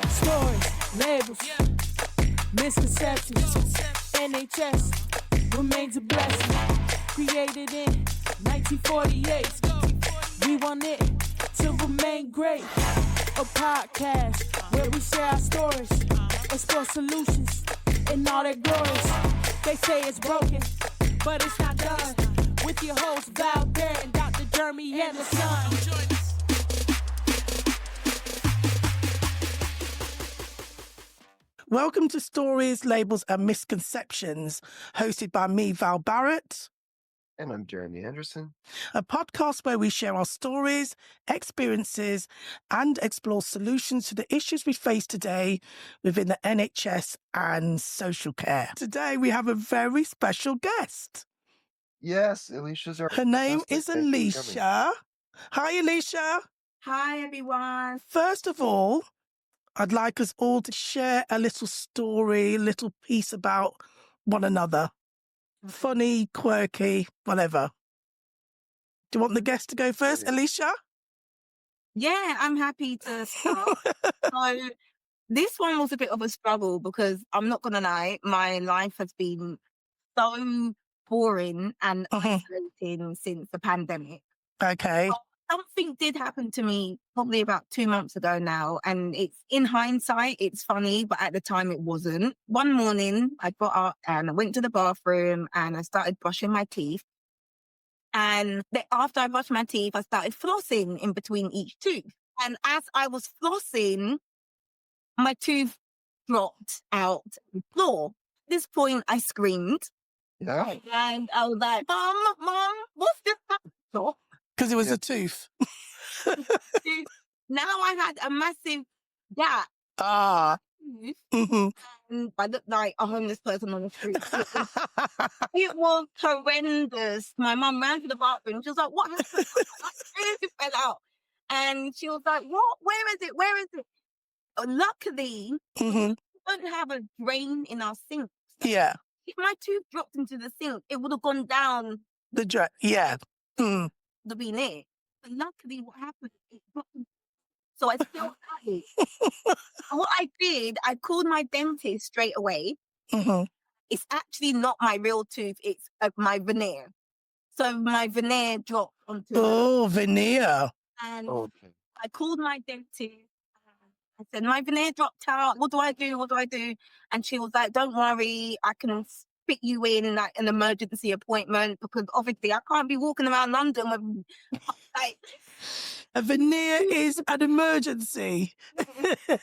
Stories, labels, misconceptions. NHS remains a blessing. Created in 1948. We want it to remain great. A podcast where we share our stories, explore solutions in all their glories. They say it's broken, but it's not done. With your hosts Val, Barrett, and Dr. Jeremy and the Sun. Welcome to Stories, Labels and Misconceptions, hosted by me, Val Barrett. And I'm Jeremy Anderson. A podcast where we share our stories, experiences, and explore solutions to the issues we face today within the NHS and social care. Today, we have a very special guest. Yes, Eleasha's our Her name is fantastic. Thanks for coming. Eleasha. Hi, Eleasha. Hi, everyone. First of all, I'd like us all to share a little story, a little piece about one another. Funny, quirky, whatever. Do you want the guest to go first, Eleasha? Yeah, I'm happy to start. So this one was a bit of a struggle because I'm not going to lie, my life has been so boring and isolating since the pandemic. Okay. Something did happen to me probably about 2 months ago now, and it's in hindsight, it's funny, but at the time it wasn't. One morning I got up and I went to the bathroom and I started brushing my teeth. And after I brushed my teeth, I started flossing in between each tooth. And as I was flossing, my tooth dropped out on the floor. At this point, I screamed. Yeah. And I was like, Mom, what's this happening? Because it was a tooth. Now I had a massive gap. Mm-hmm. And I looked like a homeless person on the street. It was horrendous. My mum ran to the bathroom. She was like, what happened? It fell out. And she was like, what? Where is it? Where is it? Luckily, we don't have a drain in our sink. Yeah. If my tooth dropped into the sink, it would have gone down. Yeah. Mm. To be near. But luckily, what happened? It dropped. So I still had it. What I did, I called my dentist straight away. It's actually not my real tooth, it's my veneer. So my veneer dropped onto Oh, veneer. And Okay. I called my dentist. I said, my veneer dropped out. What do I do? What do I do? And she was like, don't worry, I can fit you in like an emergency appointment because obviously I can't be walking around London with like A veneer is an emergency. So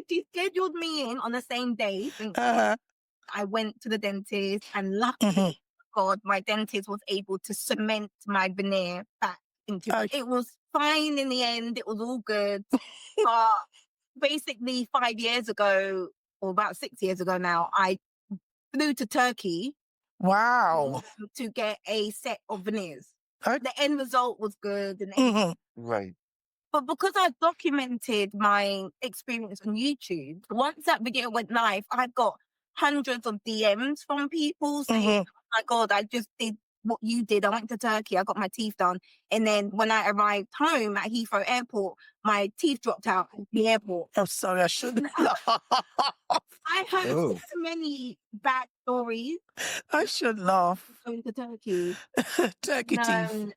she scheduled me in on the same day. I went to the dentist and luckily, God, my dentist was able to cement my veneer back into it. It was fine in the end. It was all good. But basically 5 years ago, or about 6 years ago now, I flew to Turkey. Wow. To get a set of veneers. Okay. The end result was good. And Right. But because I documented my experience on YouTube, once that video went live, I got hundreds of DMs from people saying, oh my God, I just did what you did. I went to Turkey, I got my teeth done. And then when I arrived home at Heathrow Airport, my teeth dropped out at the airport. Oh, sorry, I shouldn't. I heard so many bad stories. I should laugh. Going to Turkey. Turkey teeth.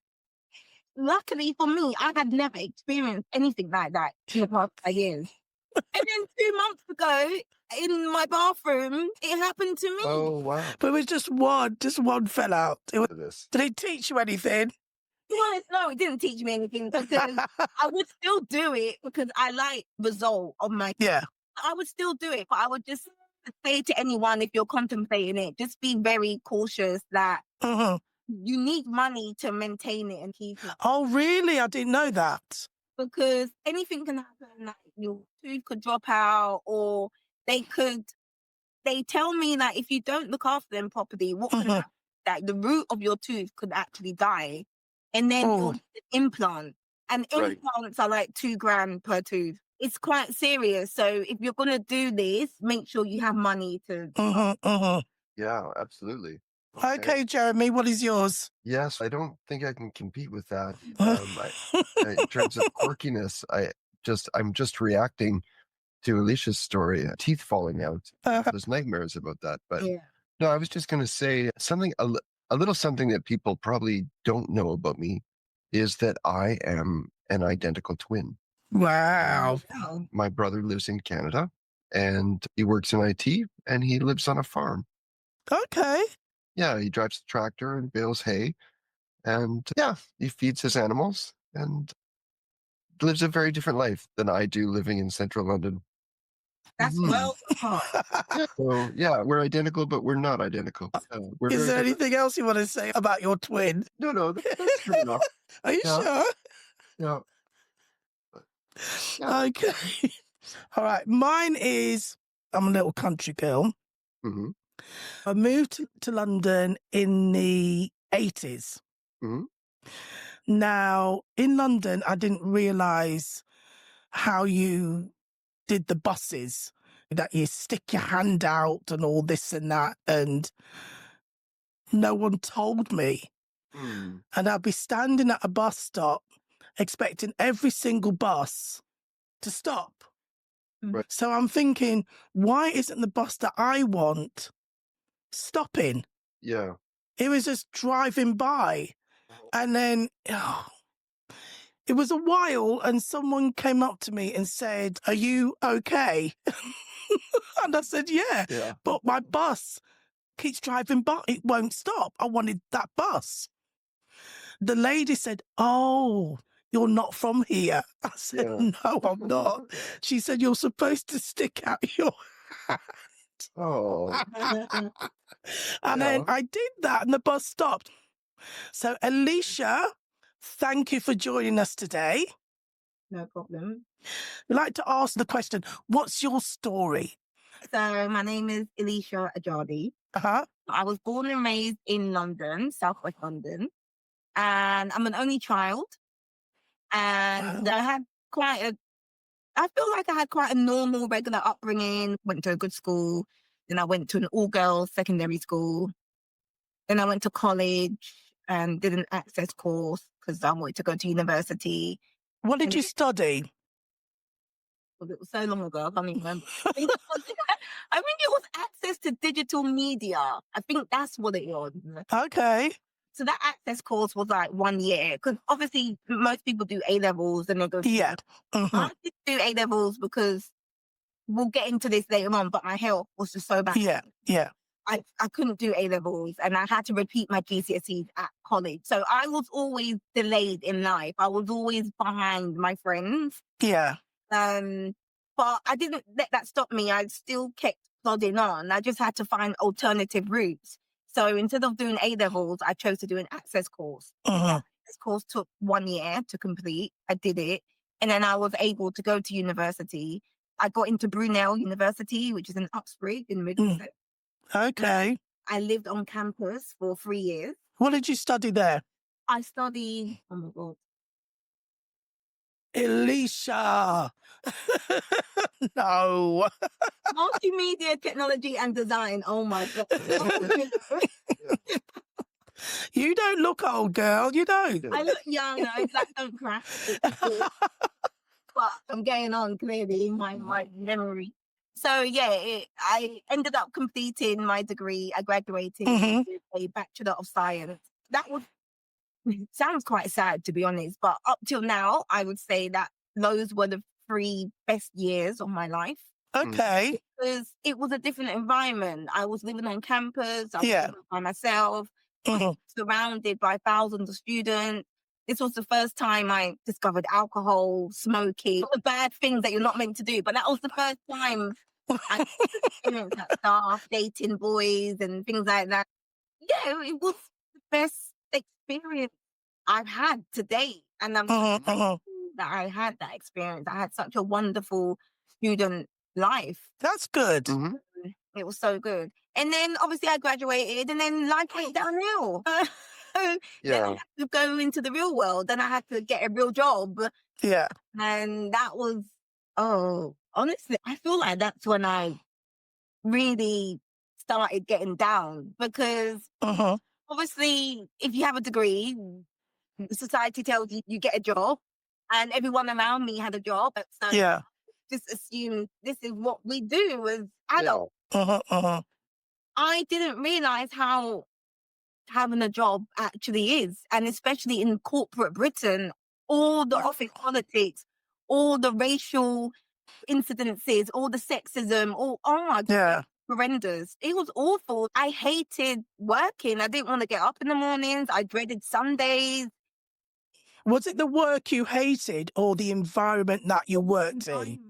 Luckily for me, I had never experienced anything like that in the past 5 years. And then 2 months ago, in my bathroom, it happened to me. Oh, wow. But it was just one fell out. Did it teach you anything? To be honest, no, it didn't teach me anything because I would still do it because I like the result of my... Yeah. I would still do it, but I would just say to anyone, if you're contemplating it, just be very cautious that you need money to maintain it and keep it. Oh, really? I didn't know that. Because anything can happen, like your tooth could drop out, or they tell me that if you don't look after them properly, what can happen? That the root of your tooth could actually die. And then you'll get an implant. And implants are like $2,000 per tooth. It's quite serious. So if you're going to do this, make sure you have money to... Yeah, absolutely. Okay, Jeremy, what is yours? Yes, I don't think I can compete with that. In terms of quirkiness, I'm just reacting to Alicia's story, teeth falling out. There's nightmares about that. But Yeah. no, I was just going to say something, a little something that people probably don't know about me is that I am an identical twin. Wow. Oh, My brother lives in Canada and he works in IT and he lives on a farm. Okay. Yeah, he drives the tractor and bales hay. And yeah, he feeds his animals and lives a very different life than I do living in central London. that's Mhm. well apart. So yeah, we're identical, but we're not identical. We're Is very there different. anything else you want to say about your twin? No, that's true enough. Are you Yeah. sure? Yeah. Yeah. Okay. All right. Mine is I'm a little country girl. hmm I moved to London in the 80s. hmm Now, in London, I didn't realise how you did the buses, that you stick your hand out and all this and that. And no one told me. Mm. And I'd be standing at a bus stop expecting every single bus to stop. Right. So I'm thinking, why isn't the bus that I want stopping? Yeah. It was just driving by. And then it was a while and someone came up to me and said, "Are you okay?" And I said, "Yeah, Yeah. but my bus keeps driving by. It won't stop. I wanted that bus." The lady said, "Oh, you're not from here." I said, Yeah. "No, I'm not." She said, "You're supposed to stick out your hand." Oh. And then I did that and the bus stopped. So, Eleasha, thank you for joining us today. No problem. I'd like to ask the question, what's your story? So my name is Eleasha Ajadi. Uh-huh. I was born and raised in London, Southwest London, and I'm an only child. And I feel like I had quite a normal, regular upbringing. Went to a good school. Then I went to an all-girls secondary school. Then I went to college and did an access course because I wanted to go to university. What did you study? Well, it was so long ago, I can't even remember. I think it was access to digital media. I think that's what it was. Okay. So that access course was like 1 year because obviously most people do A levels and they go. Yeah. Mhm. I did do A levels because we'll get into this later on, but my health was just so bad. Yeah. I couldn't do A levels and I had to repeat my GCSEs at college. So I was always delayed in life. I was always behind my friends. Yeah. But I didn't let that stop me. I still kept plodding on. I just had to find alternative routes. So instead of doing A levels, I chose to do an access course. Mhm. This course took 1 year to complete. I did it. And then I was able to go to university. I got into Brunel University, which is in Uxbridge in Middlesex. Okay. I lived on campus for 3 years. What did you study there? I studied, oh my God, Eleasha. No. multimedia technology and design. Oh my God. You don't look old, girl. You don't. I look young, though. That don't crack. But I'm getting on clearly in my memory. So yeah, I ended up completing my degree. I graduated Mhm. with a Bachelor of Science. That was sounds quite sad to be honest, but up till now, I would say that those were the 3 best years of my life. Okay. Because it was a different environment. I was living on campus. I was Yeah. living by myself, Mhm. surrounded by thousands of students. This was the first time I discovered alcohol, smoking, all the bad things that you're not meant to do. But that was the first time I experienced that stuff, dating boys and things like that. Yeah, it was the best experience I've had to date. And I'm so Mhm. grateful that I had that experience. I had such a wonderful student life. That's good. Mhm. It was so good. And then obviously I graduated and then life went downhill. Then I Yeah. had to go into the real world. Then I had to get a real job. Yeah. And that was, honestly, I feel like that's when I really started getting down because obviously if you have a degree, society tells you you get a job, and everyone around me had a job. So Yeah. just assume this is what we do as adults. I didn't realize how having a job actually is, and especially in corporate Britain, all the office politics, all the racial incidences, all the sexism, all, oh my God, horrendous. It was awful. I hated working. I didn't want to get up in the mornings. I dreaded Sundays. Was it the work you hated or the environment that you worked in?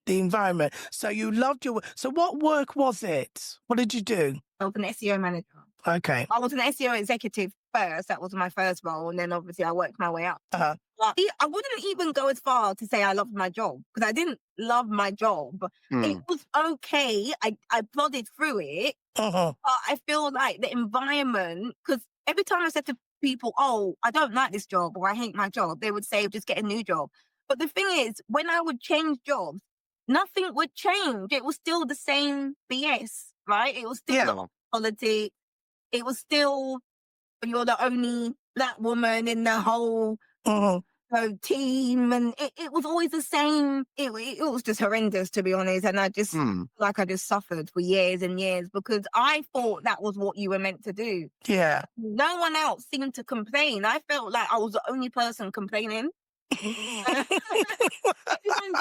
The environment. So you loved your work. So what work was it? What did you do? I was an SEO manager. Okay. I was an SEO executive first. That was my first role. And then obviously I worked my way up. Uh-huh. But I wouldn't even go as far to say I loved my job, because I didn't love my job. It was okay. I plodded through it. But I feel like the environment, because every time I said to people, oh, I don't like this job or I hate my job, they would say, just get a new job. But the thing is, when I would change jobs, nothing would change. It was still the same BS, right? It was still the politics. It was still, you're the only black woman in the whole team. And it was always the same. It was just horrendous, to be honest. And I just, I just suffered for years and years because I thought that was what you were meant to do. Yeah. No one else seemed to complain. I felt like I was the only person complaining. Everyone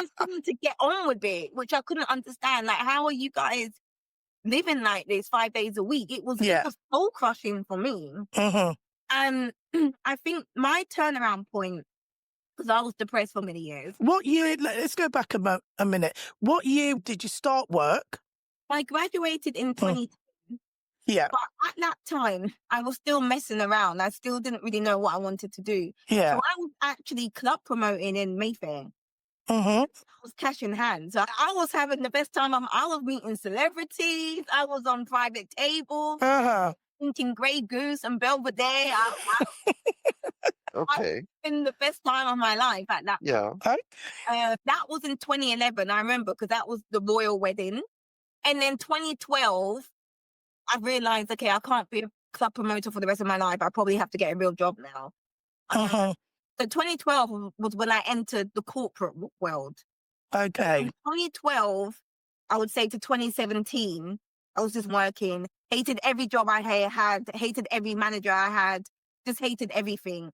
just seemed to get on with it, which I couldn't understand. Like, how are you guys living like this 5 days a week? It was soul crushing for me. And I think my turnaround point, because I was depressed for many years. What year? Let's go back a minute. What year did you start work? I graduated in 2010. Yeah. But at that time, I was still messing around. I still didn't really know what I wanted to do. Yeah. So I was actually club promoting in Mayfair. I was cash in hand. So I was having the best time. I was meeting celebrities. I was on private tables, drinking Grey Goose and Belvedere. Okay. In the best time of my life at that. Yeah. That was in 2011. I remember because that was the royal wedding. And then 2012, I realized, okay, I can't be a club promoter for the rest of my life. I probably have to get a real job now. So 2012 was when I entered the corporate world. Okay. From 2012, I would say to 2017, I was just working, hated every job I had, hated every manager I had, just hated everything.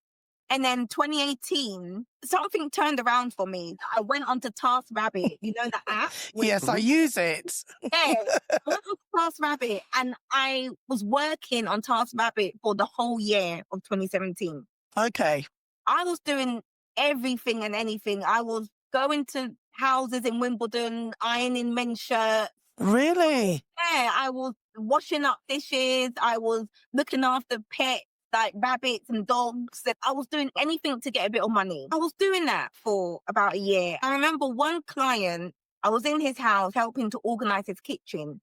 And then 2018, something turned around for me. I went onto TaskRabbit, you know the app? Yes, I use it. Yeah, I went on TaskRabbit and I was working on TaskRabbit for the whole year of 2017. Okay. I was doing everything and anything. I was going to houses in Wimbledon, ironing men's shirts. Really? Yeah, I was washing up dishes. I was looking after pets, like rabbits and dogs. I was doing anything to get a bit of money. I was doing that for about a year. I remember one client, I was in his house helping to organize his kitchen.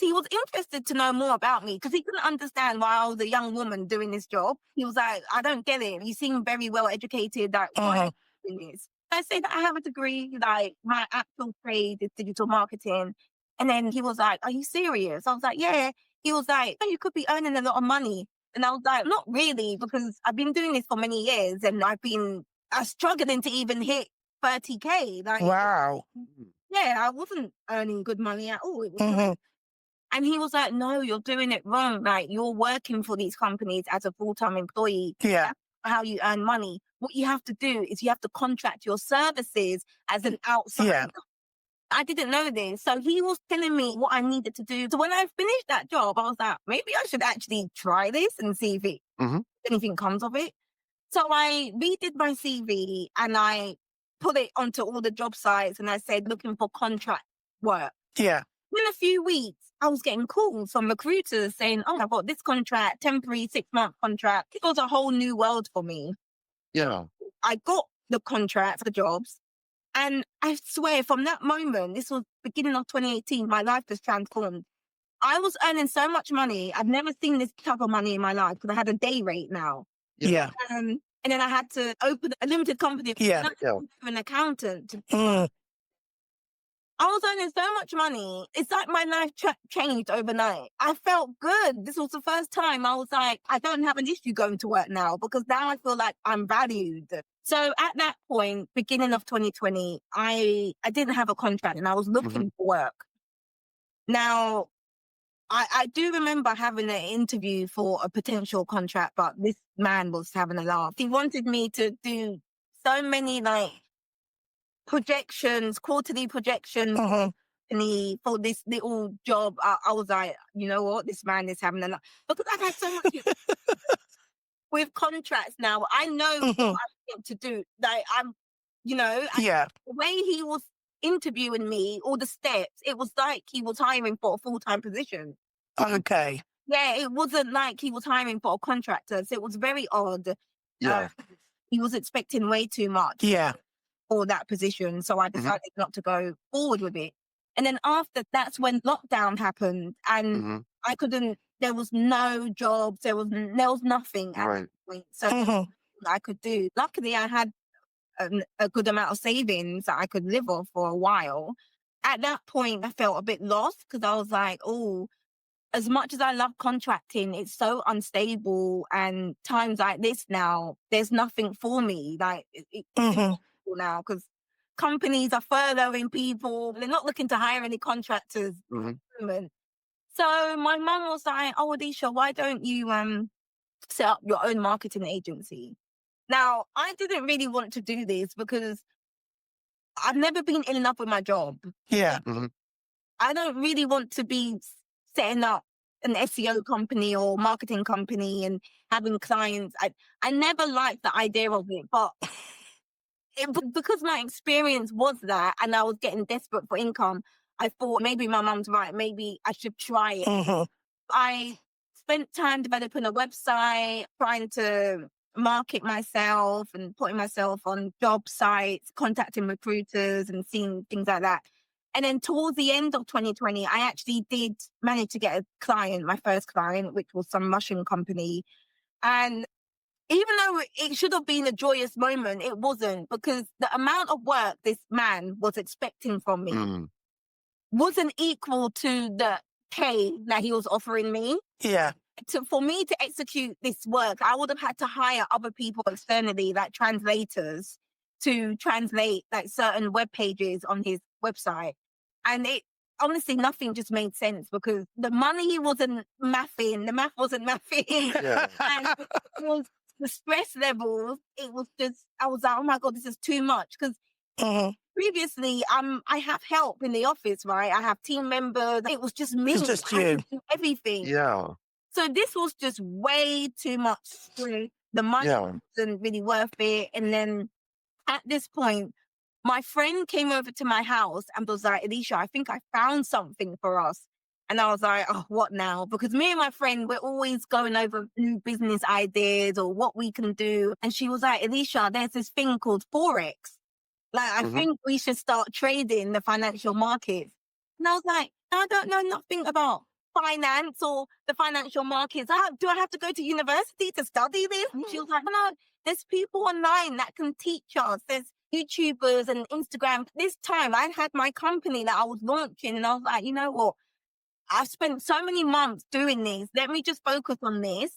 He was interested to know more about me because he couldn't understand why I was a young woman doing this job. He was like, I don't get it. You seem very well educated. Like, why are you doing this? I said, I have a degree. Like, my actual trade is digital marketing. And then he was like, are you serious? I was like, yeah. He was like, oh, you could be earning a lot of money. And I was like, not really, because I've been doing this for many years and I'm struggling to even hit 30K. Like, wow. Yeah, I wasn't earning good money at all. It was And he was like, no, you're doing it wrong. Like, you're working for these companies as a full-time employee. Yeah. That's how you earn money. What you have to do is you have to contract your services as an outsider. Yeah. I didn't know this. So he was telling me what I needed to do. So when I finished that job, I was like, maybe I should actually try this and see if anything comes of it. So I redid my CV and I put it onto all the job sites and I said, looking for contract work. Yeah. In a few weeks, I was getting calls from recruiters saying, oh, I've got this contract, temporary 6-month contract. It was a whole new world for me. Yeah. I got the contract, the jobs. And I swear from that moment, this was beginning of 2018, my life was transformed. I was earning so much money. I've never seen this type of money in my life because I had a day rate now. Yeah. And then I had to open a limited company. Yeah. An accountant. I was earning so much money. It's like my life changed overnight. I felt good. This was the first time I was like, I don't have an issue going to work now because now I feel like I'm valued. So at that point, beginning of 2020, I didn't have a contract and I was looking for work. Now, I do remember having an interview for a potential contract, but this man was having a laugh. He wanted me to do so many like projections, quarterly projections for this little job. I was like, you know what, this man is having a laugh. Because I've had so much with contracts now. I know what I want to do. Like the way he was interviewing me, all the steps, it was like he was hiring for a full-time position. Okay. Yeah, it wasn't like he was hiring for a contractor. So it was very odd. Yeah. He was expecting way too much for that position. So I decided not to go forward with it. And then after, that's when lockdown happened and I couldn't, there was no jobs, there was nothing at that point. So I could do. Luckily, I had a good amount of savings that I could live off for a while. At that point, I felt a bit lost because I was like, oh, as much as I love contracting, it's so unstable. And times like this now, there's nothing for me. Like it's now because companies are furloughing people. They're not looking to hire any contractors at the moment. So my mum was like, oh, Eleasha, why don't you set up your own marketing agency? Now, I didn't really want to do this because I've never been in love with my job. Yeah. I don't really want to be setting up an SEO company or marketing company and having clients. I never liked the idea of it, but because my experience was that and I was getting desperate for income, I thought maybe my mum's right. Maybe I should try it. I spent time developing a website, trying to market myself and putting myself on job sites, contacting recruiters and seeing things like that. And then towards the end of 2020, I actually did manage to get a client, my first client, which was some Russian company. And even though it should have been a joyous moment, it wasn't, because the amount of work this man was expecting from me wasn't equal to the pay that he was offering me. Yeah. For me to execute this work, I would have had to hire other people externally, like translators, to translate like certain web pages on his website. And it honestly, nothing just made sense because the money wasn't mathing, the math wasn't mathing. And it was the stress levels. It was just, I was like, oh my God, this is too much. Because previously, I have help in the office, right? I have team members. It was just me. It's just I you. could do everything. Yeah. So this was just way too much stress. The money wasn't really worth it. And then at this point, my friend came over to my house and was like, Eleasha, I think I found something for us. And I was like, oh, what now? Because me and my friend, we're always going over new business ideas or what we can do. And she was like, Eleasha, there's this thing called Forex. Like, I think we should start trading the financial markets. And I was like, I don't know nothing about finance or the financial markets. Do I have to go to university to study this? And she was like, no, there's people online that can teach us. There's YouTubers and Instagram. This time I had my company that I was launching and I was like, you know what? I've spent so many months doing this. Let me just focus on this.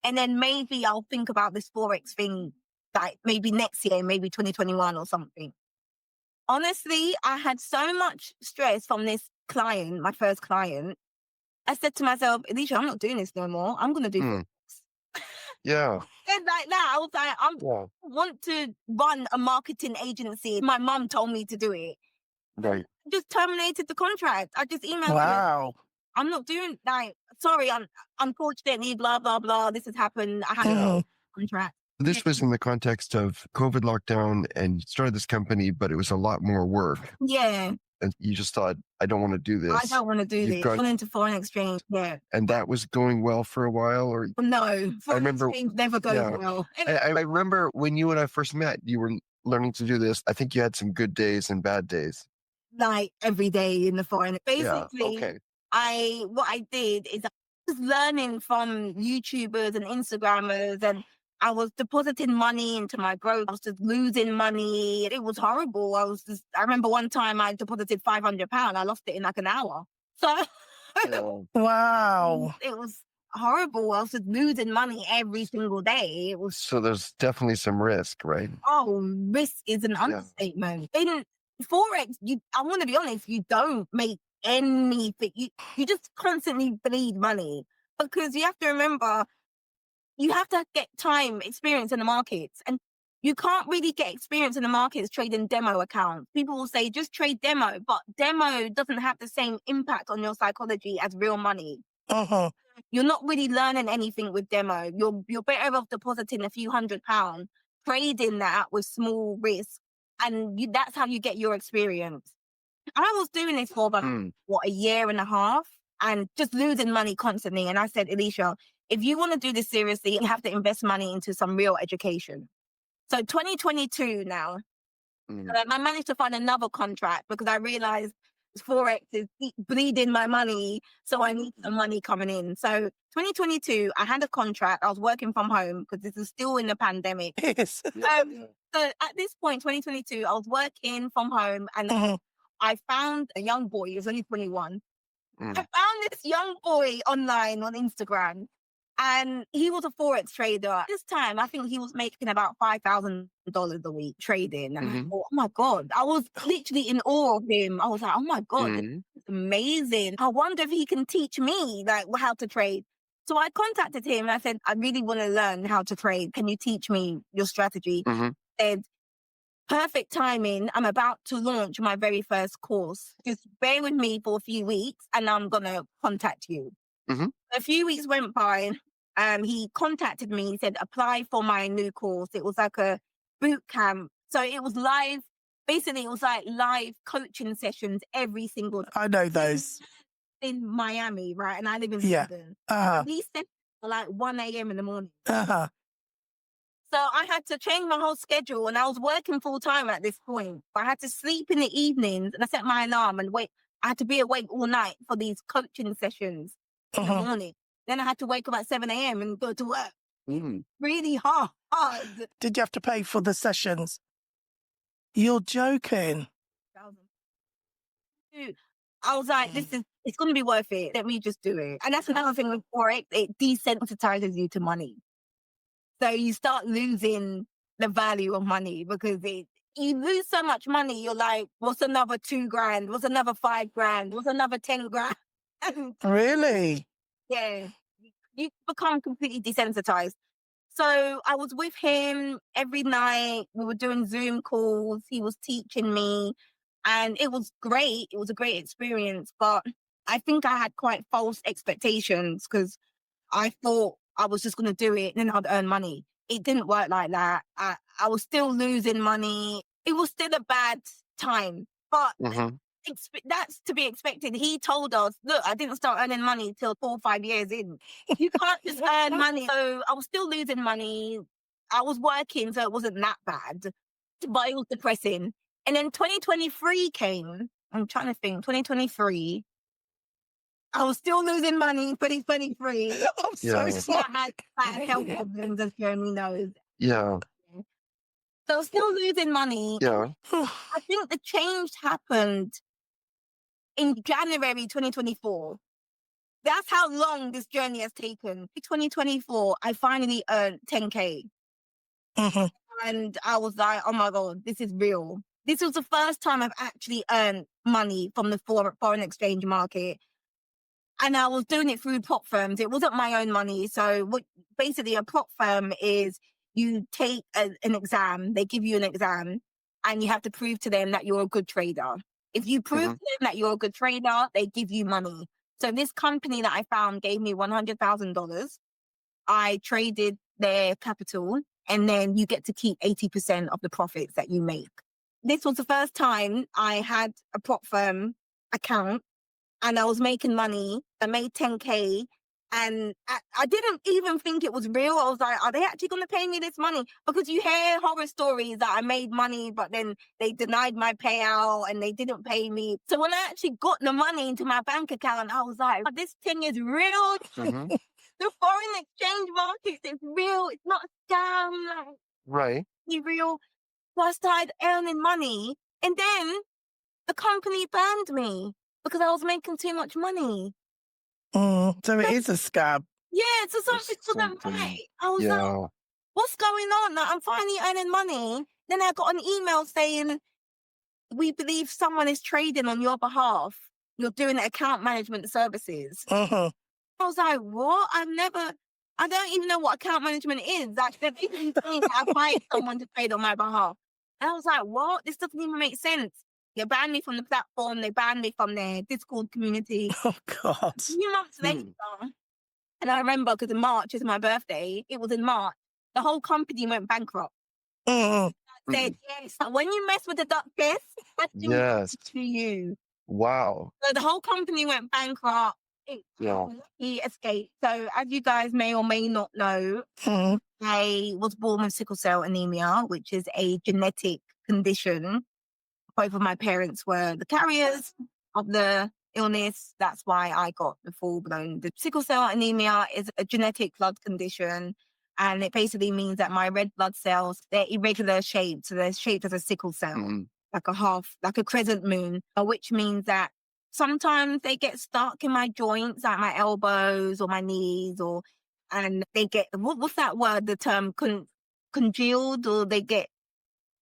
And then maybe I'll think about this Forex thing, like maybe next year, maybe 2021 or something. Honestly, I had so much stress from this client, my first client. I said to myself, Eleasha, I'm not doing this no more. I'm going to do Forex. Yeah. And like that, I was like, I want to run a marketing agency. My mum told me to do it. Right. I just terminated the contract. I just emailed Wow. her. I'm not doing, like, sorry, unfortunately, blah, blah, blah. This has happened. I had a contract. This was in the context of COVID lockdown and you started this company, but it was a lot more work. Yeah. And you just thought, I don't want to do this. I don't want to do this. Gone into foreign exchange. Yeah. And that was going well for a while? Or no, foreign exchange never goes well. I remember when you and I first met, you were learning to do this. I think you had some good days and bad days. Like every day in the foreign. Basically, what I did is I was learning from YouTubers and Instagrammers and I was depositing money into my growth. I was just losing money. It was horrible. I remember one time I deposited £500. I lost it in like an hour. So Wow. it was horrible. I was just losing money every single day. It was So there's definitely some risk, right? risk is an understatement. In Forex, I want to be honest, you don't make anything. You just constantly bleed money because you have to remember you have to get experience in the markets, and you can't really get experience in the markets trading demo accounts. People will say just trade demo, but demo doesn't have the same impact on your psychology as real money. Uh-huh. You're not really learning anything with demo. You're better off depositing a few £100, trading that with small risk, and that's how you get your experience. I was doing this for about a year and a half and just losing money constantly. And I said, Eleasha, if you want to do this seriously, you have to invest money into some real education. So 2022 now, I managed to find another contract because I realized Forex is bleeding my money. So I need some money coming in. So 2022, I had a contract. I was working from home because this is still in the pandemic. Yes. So at this point, 2022, I was working from home and I found a young boy. He was only 21. I found this young boy online on Instagram, and he was a Forex trader. At this time, I think he was making about $5,000 a week trading. And I thought, oh my God, I was literally in awe of him. I was like, oh my God, this is amazing. I wonder if he can teach me like how to trade. So I contacted him and I said, I really want to learn how to trade. Can you teach me your strategy? He said, perfect timing. I'm about to launch my very first course. Just bear with me for a few weeks and I'm going to contact you. A few weeks went by. He contacted me. He said, apply for my new course. It was like a boot camp. So it was live. Basically, it was like live coaching sessions every single day. I know those. In Miami, right? And I live in London. These sessions were like 1 a.m. in the morning. So I had to change my whole schedule and I was working full time at this point. I had to sleep in the evenings and I set my alarm and wait. I had to be awake all night for these coaching sessions in the morning. Then I had to wake up at 7 a.m. and go to work. Really hard. Did you have to pay for the sessions? You're joking. I was like, it's going to be worth it. Let me just do it. And that's another thing with Forex. It desensitizes you to money. So you start losing the value of money because you lose so much money. You're like, what's another $2,000? What's another $5,000? What's another 10 grand? Really? Yeah. You become completely desensitized. So I was with him every night. We were doing Zoom calls. He was teaching me and it was great. It was a great experience. But I think I had quite false expectations because I thought I was just going to do it and then I'd earn money. It didn't work like that. I was still losing money. It was still a bad time, but that's to be expected. He told us, look, I didn't start earning money till 4 or 5 years in. You can't just earn money. So I was still losing money. I was working, so it wasn't that bad, but it was depressing. And then 2023 came. I'm trying to think, 2023. I was still losing money in 2023. I'm so sorry. I had health problems, as Jeremy knows. Yeah. So I was still losing money. Yeah. I think the change happened in January 2024. That's how long this journey has taken. In 2024, I finally earned 10K. And I was like, oh my God, this is real. This was the first time I've actually earned money from the foreign exchange market. And I was doing it through prop firms. It wasn't my own money. So basically a prop firm is you take an exam, they give you an exam, and you have to prove to them that you're a good trader. If you prove to them that you're a good trader, they give you money. So this company that I found gave me $100,000. I traded their capital, and then you get to keep 80% of the profits that you make. This was the first time I had a prop firm account. And I was making money. I made 10K. And I didn't even think it was real. I was like, are they actually going to pay me this money? Because you hear horror stories that I made money, but then they denied my payout and they didn't pay me. So when I actually got the money into my bank account, I was like, this thing is real. the foreign exchange markets is real. It's not a scam. Like, Right. it's real. So I started earning money, and then the company banned me because I was making too much money. So it is a scam. Yeah, so something There's wasn't something- right. I was like, Yeah. what's going on? Like, I'm finally earning money. Then I got an email saying, we believe someone is trading on your behalf. You're doing account management services. Uh-huh. I was like, what? I don't even know what account management is. Like, they're even saying that I've hired someone to trade on my behalf. And I was like, what? This doesn't even make sense. They banned me from the platform. They banned me from their Discord community. Oh, God. A few months later, and I remember because in March is my birthday, it was in March, the whole company went bankrupt. Mm. I said, yes, when you mess with the Duchess, I do Yes. to you. Wow. So the whole company went bankrupt. Yeah. He escaped. So as you guys may or may not know, Mm. I was born with sickle cell anemia, which is a genetic condition. Both of my parents were the carriers of the illness. That's why I got the full-blown. The sickle cell anemia is a genetic blood condition, and it basically means that my red blood cells, they're irregular shaped. So they're shaped as a sickle cell, like a crescent moon, which means that sometimes they get stuck in my joints, like my elbows or my knees, and they get, what's that word, the term, congealed, or they get,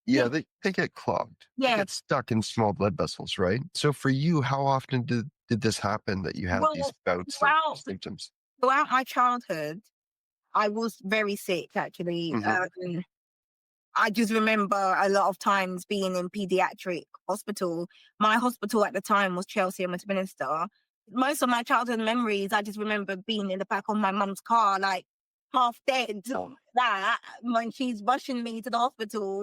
Yeah, they get clogged. They yeah. get stuck in small blood vessels, right? So for you, how often did this happen that you had these bouts of symptoms? Throughout my childhood, I was very sick, actually. I just remember a lot of times being in pediatric hospital. My hospital at the time was Chelsea and Westminster. Most of my childhood memories, I just remember being in the back of my mum's car, like half dead, that when she's rushing me to the hospital.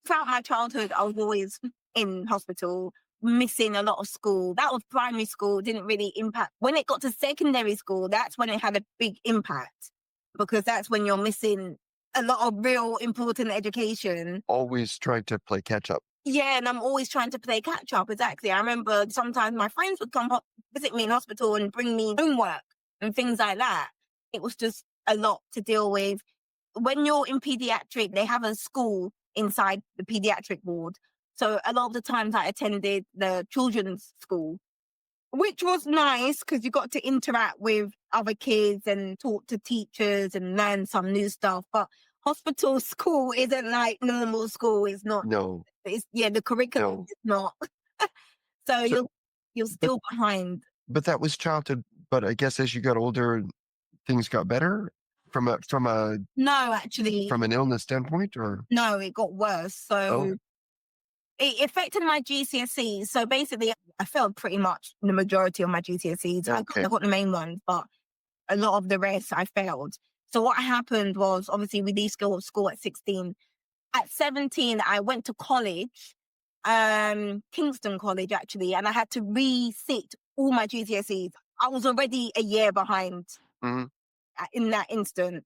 Throughout my childhood, I was always in hospital, missing a lot of school. That was primary school, didn't really impact. When it got to secondary school, that's when it had a big impact, because that's when you're missing a lot of real important education. Always trying to play catch up. Yeah, and I'm always trying to play catch up, exactly. I remember sometimes my friends would come visit me in hospital and bring me homework and things like that. It was just a lot to deal with. When you're in pediatric, they have a school inside the pediatric ward. So a lot of the times I attended the children's school, which was nice because you got to interact with other kids and talk to teachers and learn some new stuff. But hospital school isn't like normal school. It's not. No. It's, the curriculum is not. So you're still behind. But that was childhood. But I guess as you got older, things got better from a no, actually, from an illness standpoint, or no, it got worse. So it affected my GCSEs. So basically, I failed pretty much the majority of my GCSEs. I got the main ones, but a lot of the rest I failed. So what happened was, obviously, we leave school at 16. At 17, I went to college, Kingston College, actually, and I had to resit all my GCSEs. I was already a year behind in that instant.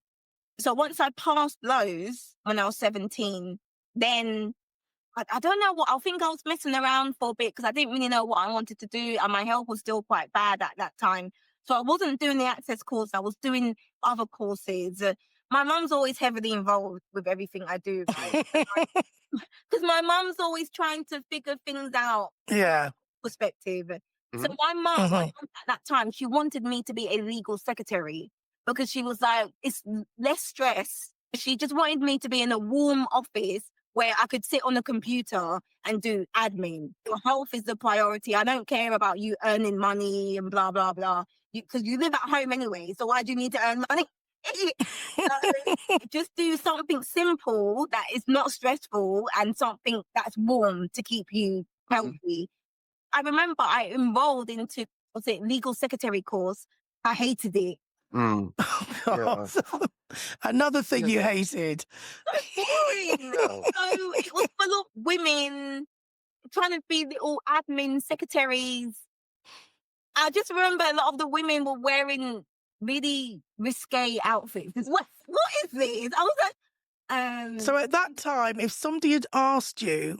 So once I passed those when I was 17, then I don't know what, I think I was messing around for a bit because I didn't really know what I wanted to do, and my health was still quite bad at that time. So I wasn't doing the access course, I was doing other courses. My mum's always heavily involved with everything I do. Because my mum's always trying to figure things out. Yeah. Perspective. So my mum, at that time, she wanted me to be a legal secretary because she was like, it's less stress. She just wanted me to be in a warm office where I could sit on a computer and do admin. Your health is the priority. I don't care about you earning money and blah, blah, blah. Because you live at home anyway. So why do you need to earn money? Just do something simple that is not stressful and something that's warm to keep you healthy. I remember I enrolled into, legal secretary course. I hated it. Oh, God. Another thing you hated. So boring. So it was full of women trying to be little admin secretaries. I just remember a lot of the women were wearing really risque outfits. What is this? I was like, So at that time, if somebody had asked you,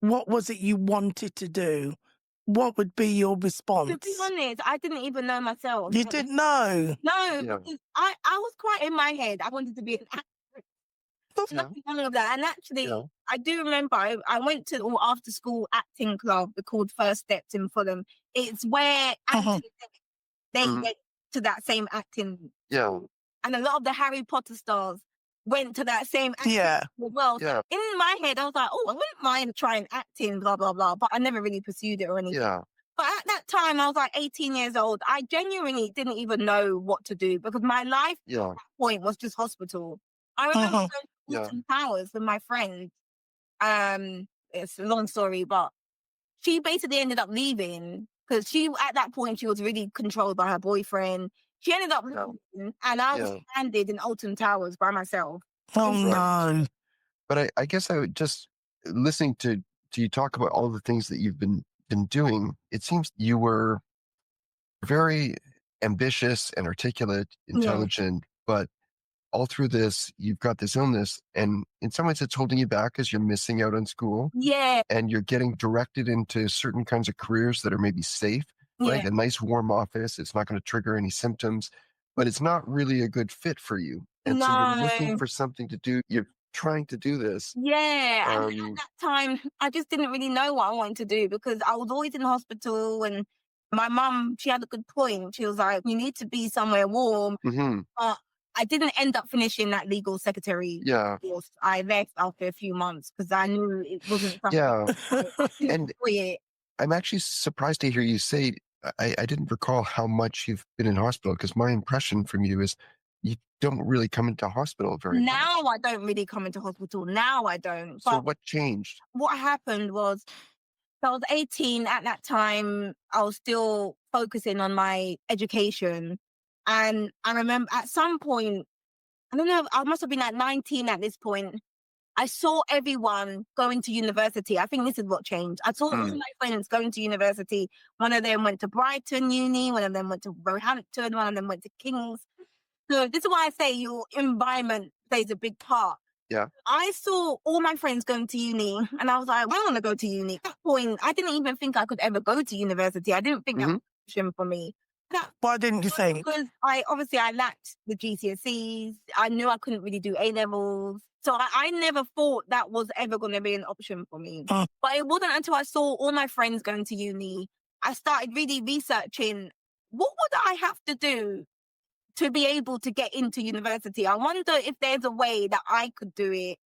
what was it you wanted to do? what would be your To response? be honest, I didn't even know myself. You didn't know? No, Yeah. because I was quite in my head. I wanted to be an actress. Yeah. Nothing wrong with that. And actually, Yeah. I do remember I went to an after school acting club called First Steps in Fulham. It's where actors, they Mhm. went to that same acting. Yeah. And a lot of the Harry Potter stars went to that same acting Yeah. school as well. Yeah. So in my head, I was like, oh, I wouldn't mind trying acting, blah, blah, blah. But I never really pursued it or anything. Yeah. But at that time, I was like 18 years old. I genuinely didn't even know what to do because my life Yeah. at that point was just hospital. I remember going to Yeah. Alton Towers with my friend. It's a long story, but she basically ended up leaving because at that point, she was really controlled by her boyfriend. She ended up Yeah. leaving, and I was Yeah. stranded in Alton Towers by myself. Oh, Right. no. But I guess I would just listening to you talk about all the things that you've been doing. It seems you were very ambitious and articulate, intelligent, but all through this, you've got this illness, and in some ways, it's holding you back as you're missing out on school, Yeah, and you're getting directed into certain kinds of careers that are maybe safe, right? yeah. A nice warm office. It's not going to trigger any symptoms, but it's not really a good fit for you. And so you're looking No. for something to do. You're trying to do this. Yeah, and at Um, that time, I just didn't really know what I wanted to do because I was always in hospital, and my mum, she had a good point. She was like, you need to be somewhere warm. mhm. But I didn't end up finishing that legal secretary Yeah. course. I left after a few months because I knew it wasn't something Yeah. I didn't And enjoy it. I'm actually surprised to hear you say, I didn't recall how much you've been in hospital because my impression from you is you don't really come into hospital very much. Now I don't really come into hospital. Now I don't. So But what changed? what happened was, I was 18 at that time. I was still focusing on my education. And I remember at some point, I don't know, I must have been at 19 at this point. I saw everyone going to university. I think this is what changed. I saw all Mm. my friends going to university. One of them went to Brighton Uni, one of them went to Roehampton, one of them went to King's. So this is why I say your environment plays a big part. Yeah. I saw all my friends going to uni, and I was like, I want to go to uni. At that point, I didn't even think I could ever go to university. I didn't think that was an option for me. Why didn't you think? Because I lacked the GCSEs. I knew I couldn't really do A levels. So I never thought that was ever going to be an option for me. Mm. But it wasn't until I saw all my friends going to uni, I started really researching what would I have to do to be able to get into university. I wonder if there's a way that I could do it.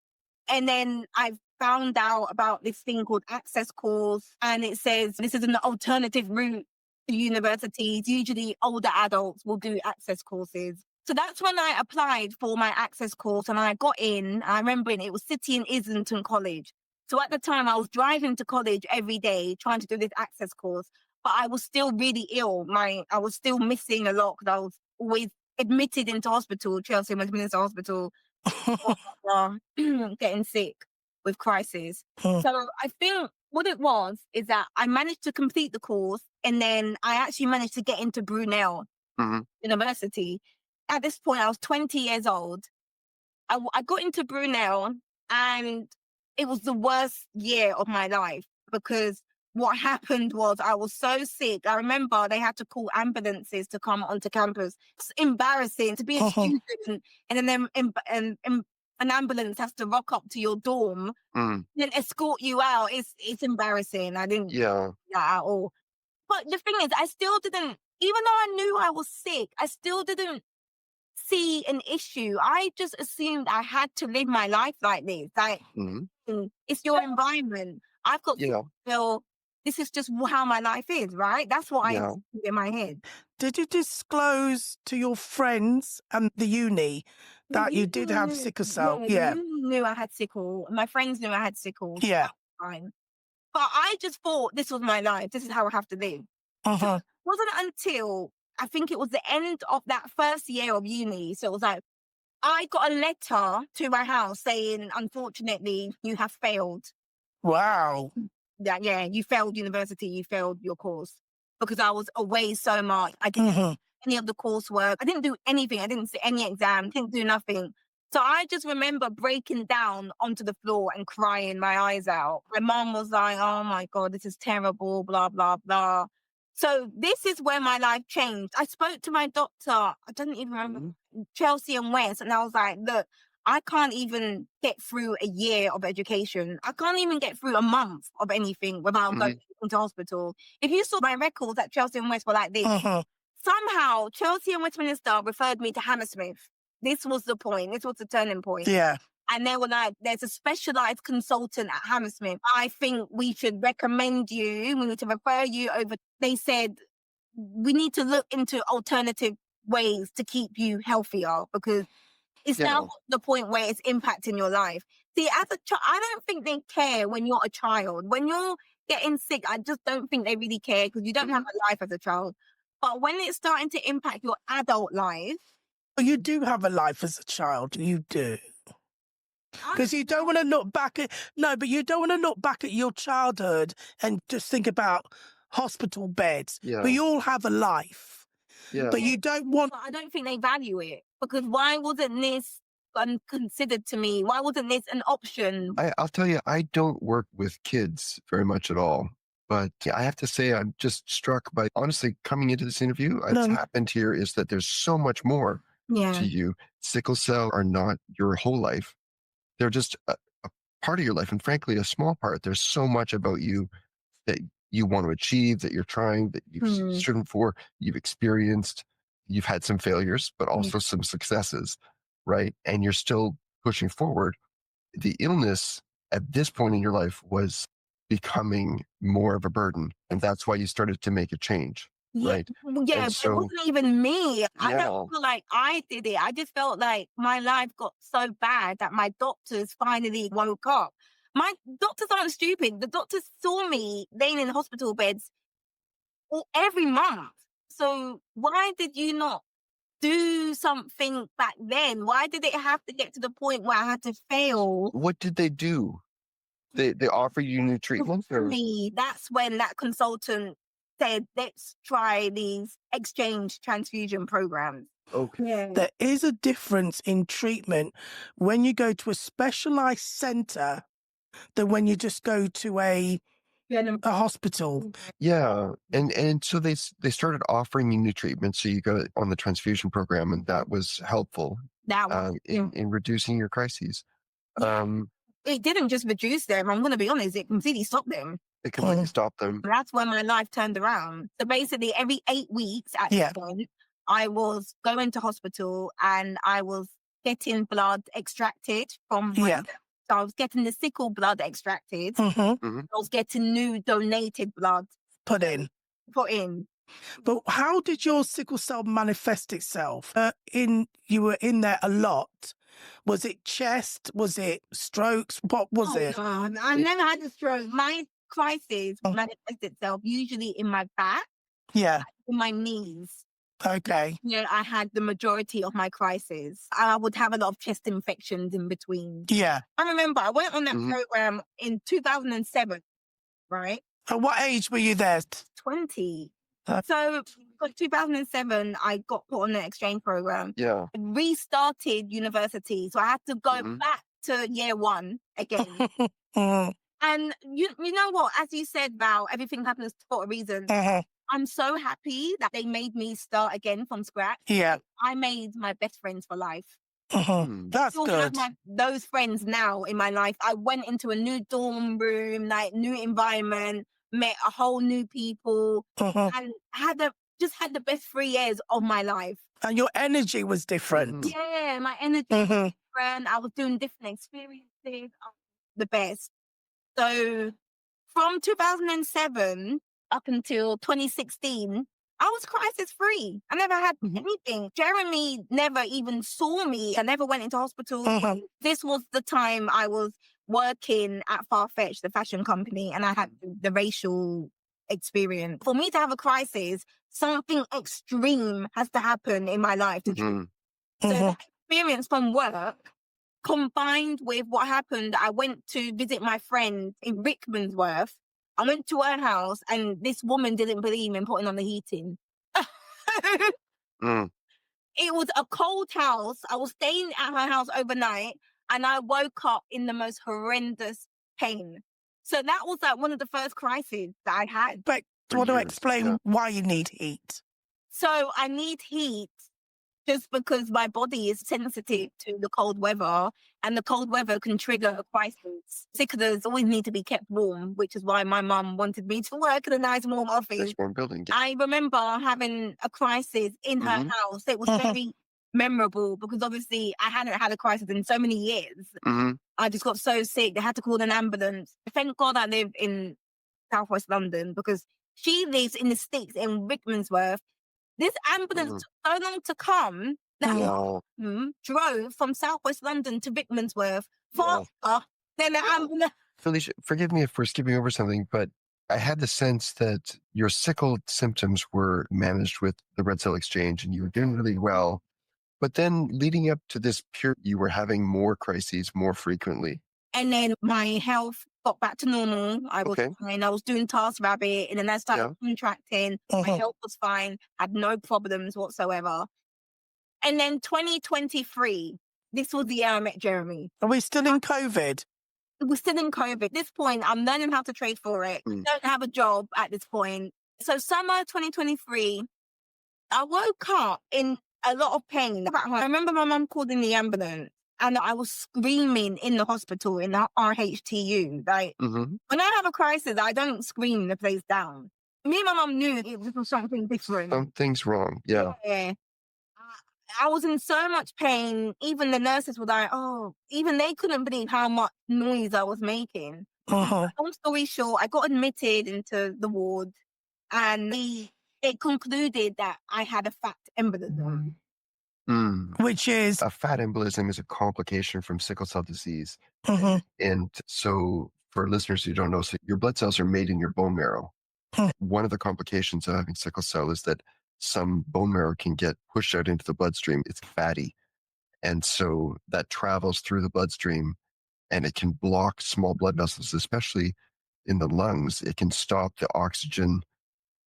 And then I found out about this thing called Access Course, and it says this is an alternative route to universities. Usually older adults will do access courses. So that's when I applied for my access course, and I got in. I remember it was City and Islington College. So at the time I was driving to college every day trying to do this access course, but I was still really ill. I was still missing a lot because I was always admitted into hospital, Chelsea Westminster Hospital, getting sick with crisis. So I think what it was is that I managed to complete the course, and then I actually managed to get into Brunel University. At this point, I was 20 years old. I got into Brunel, and it was the worst year of my life because what happened was I was so sick. I remember they had to call ambulances to come onto campus. It's embarrassing to be a student, and then an ambulance has to rock up to your dorm and escort you out. It's embarrassing. I didn't do that at all. But the thing is, I still didn't, even though I knew I was sick, I still didn't see an issue. I just assumed I had to live my life like this. Like, it's your environment. I've got to feel this is just how my life is, right? That's what I assumed in my head. Did you disclose to your friends and the uni that you did have sickle cell? Yeah. The uni knew I had sickle. My friends knew I had sickle. Yeah. Fine. But I just thought this was my life. This is how I have to live. So it wasn't until I think it was the end of that first year of uni. So it was like, I got a letter to my house saying, unfortunately, you have failed. Wow. Yeah, you failed university, you failed your course. Because I was away so much. I didn't do any of the coursework. I didn't do anything. I didn't sit any exam, didn't do nothing. So I just remember breaking down onto the floor and crying my eyes out. My mom was like, oh my God, this is terrible, blah, blah, blah. So this is where my life changed. I spoke to my doctor, I don't even remember, Chelsea and West, and I was like, look, I can't even get through a year of education. I can't even get through a month of anything without going into hospital. If you saw my records at Chelsea and West were like this, somehow Chelsea and Westminster referred me to Hammersmith. This was the point. This was the turning point. Yeah. And they were like, there's a specialized consultant at Hammersmith. I think we should recommend you. We need to refer you over. They said, we need to look into alternative ways to keep you healthier because it's now the point where it's impacting your life. See, as a child, I don't think they care when you're a child. When you're getting sick, I just don't think they really care because you don't have a life as a child. But when it's starting to impact your adult life. You do have a life as a child. You do. Because you don't want to look back at, but you don't want to look back at your childhood and just think about hospital beds. Yeah. We all have a life. Yeah. But you don't want... I don't think they value it because why wasn't this considered to me? Why wasn't this an option? I'll tell you, I don't work with kids very much at all. But I have to say, I'm just struck by, honestly, coming into this interview, what's happened here is that there's so much more to you. Sickle cell are not your whole life. They're just a part of your life. And frankly, a small part. There's so much about you that you want to achieve, that you're trying, that you've striven for, you've experienced, you've had some failures, but also some successes, right? And you're still pushing forward. The illness at this point in your life was becoming more of a burden. And that's why you started to make a change. Right. Yeah, but it wasn't even me. I don't feel like I did it. I just felt like my life got so bad that my doctors finally woke up. My doctors aren't stupid. The doctors saw me laying in hospital beds every month. So why did you not do something back then? Why did it have to get to the point where I had to fail? What did they do? They offer you new treatments? For me, that's when that consultant said, let's try these exchange transfusion programs. Okay. Yeah. There is a difference in treatment when you go to a specialized center than when you just go to a hospital. Yeah. And so they started offering you new treatments. So you got on the transfusion program, and that was helpful in reducing your crises. It didn't just reduce them. I'm going to be honest, it completely stopped them. It completely stopped them. That's when my life turned around. So basically, every 8 weeks at this point, I was going to hospital and I was getting blood extracted from myself. So I was getting the sickle blood extracted. I was getting new donated blood put in. But how did your sickle cell manifest itself? You were in there a lot. Was it chest? Was it strokes? What was it? God, I never had a stroke. My crisis manifests itself usually in my back. Yeah. In my knees. Okay. Yeah, I had the majority of my crises. I would have a lot of chest infections in between. Yeah. I remember I went on that program in 2007, right? At what age were you there? 20. So for 2007, I got put on the exchange program. Yeah. I restarted university. So I had to go back to year one again. And you know what? As you said, Val, everything happens for a reason. I'm so happy that they made me start again from scratch. Yeah. I made my best friends for life. That's good. Have those friends now in my life. I went into a new dorm room, like new environment, met a whole new people, and had the best 3 years of my life. And your energy was different. Yeah, my energy was different. I was doing different experiences. The best. So from 2007 up until 2016, I was crisis free. I never had anything. Jeremy never even saw me. I never went into hospital. This was the time I was working at Farfetch, the fashion company, and I had the racial experience. For me to have a crisis, something extreme has to happen in my life. So the experience from work combined with what happened, I went to visit my friend in Rickmansworth. I went to her house and this woman didn't believe in putting on the heating. It was a cold house. I was staying at her house overnight and I woke up in the most horrendous pain. So that was like one of the first crises that I had. But do you want to explain why you need heat? So I need heat just because my body is sensitive to the cold weather and the cold weather can trigger a crisis. Cicaders always need to be kept warm, which is why my mum wanted me to work in a nice warm office. Nice warm building. I remember having a crisis in her house. It was very memorable because obviously I hadn't had a crisis in so many years. I just got so sick. They had to call an ambulance. Thank God I live in Southwest London because she lives in the sticks in Rickmansworth. This ambulance took so long to come that drove from Southwest London to Rickmansworth faster than the ambulance. Felicia, forgive me if we're skipping over something, but I had the sense that your sickle symptoms were managed with the red cell exchange and you were doing really well. But then leading up to this period, you were having more crises more frequently. And then my health got back to normal. I was fine. I was doing TaskRabbit and then I started contracting. My health was fine. Had no problems whatsoever. And then 2023, this was the year I met Jeremy. Are we still in COVID? We're still in COVID. At this point, I'm learning how to trade Forex. Don't have a job at this point. So summer 2023, I woke up in a lot of pain. I remember my mum called in the ambulance and I was screaming in the hospital in the RHTU. Like, when I have a crisis, I don't scream the place down. Me and my mum knew it was something different. Something's wrong. Yeah. I was in so much pain. Even the nurses were like, even they couldn't believe how much noise I was making. Long story short, I got admitted into the ward and it concluded that I had a fat embolism. Which is? A fat embolism is a complication from sickle cell disease. And so for listeners who don't know, so your blood cells are made in your bone marrow. One of the complications of having sickle cell is that some bone marrow can get pushed out into the bloodstream. It's fatty. And so that travels through the bloodstream and it can block small blood vessels, especially in the lungs. It can stop the oxygen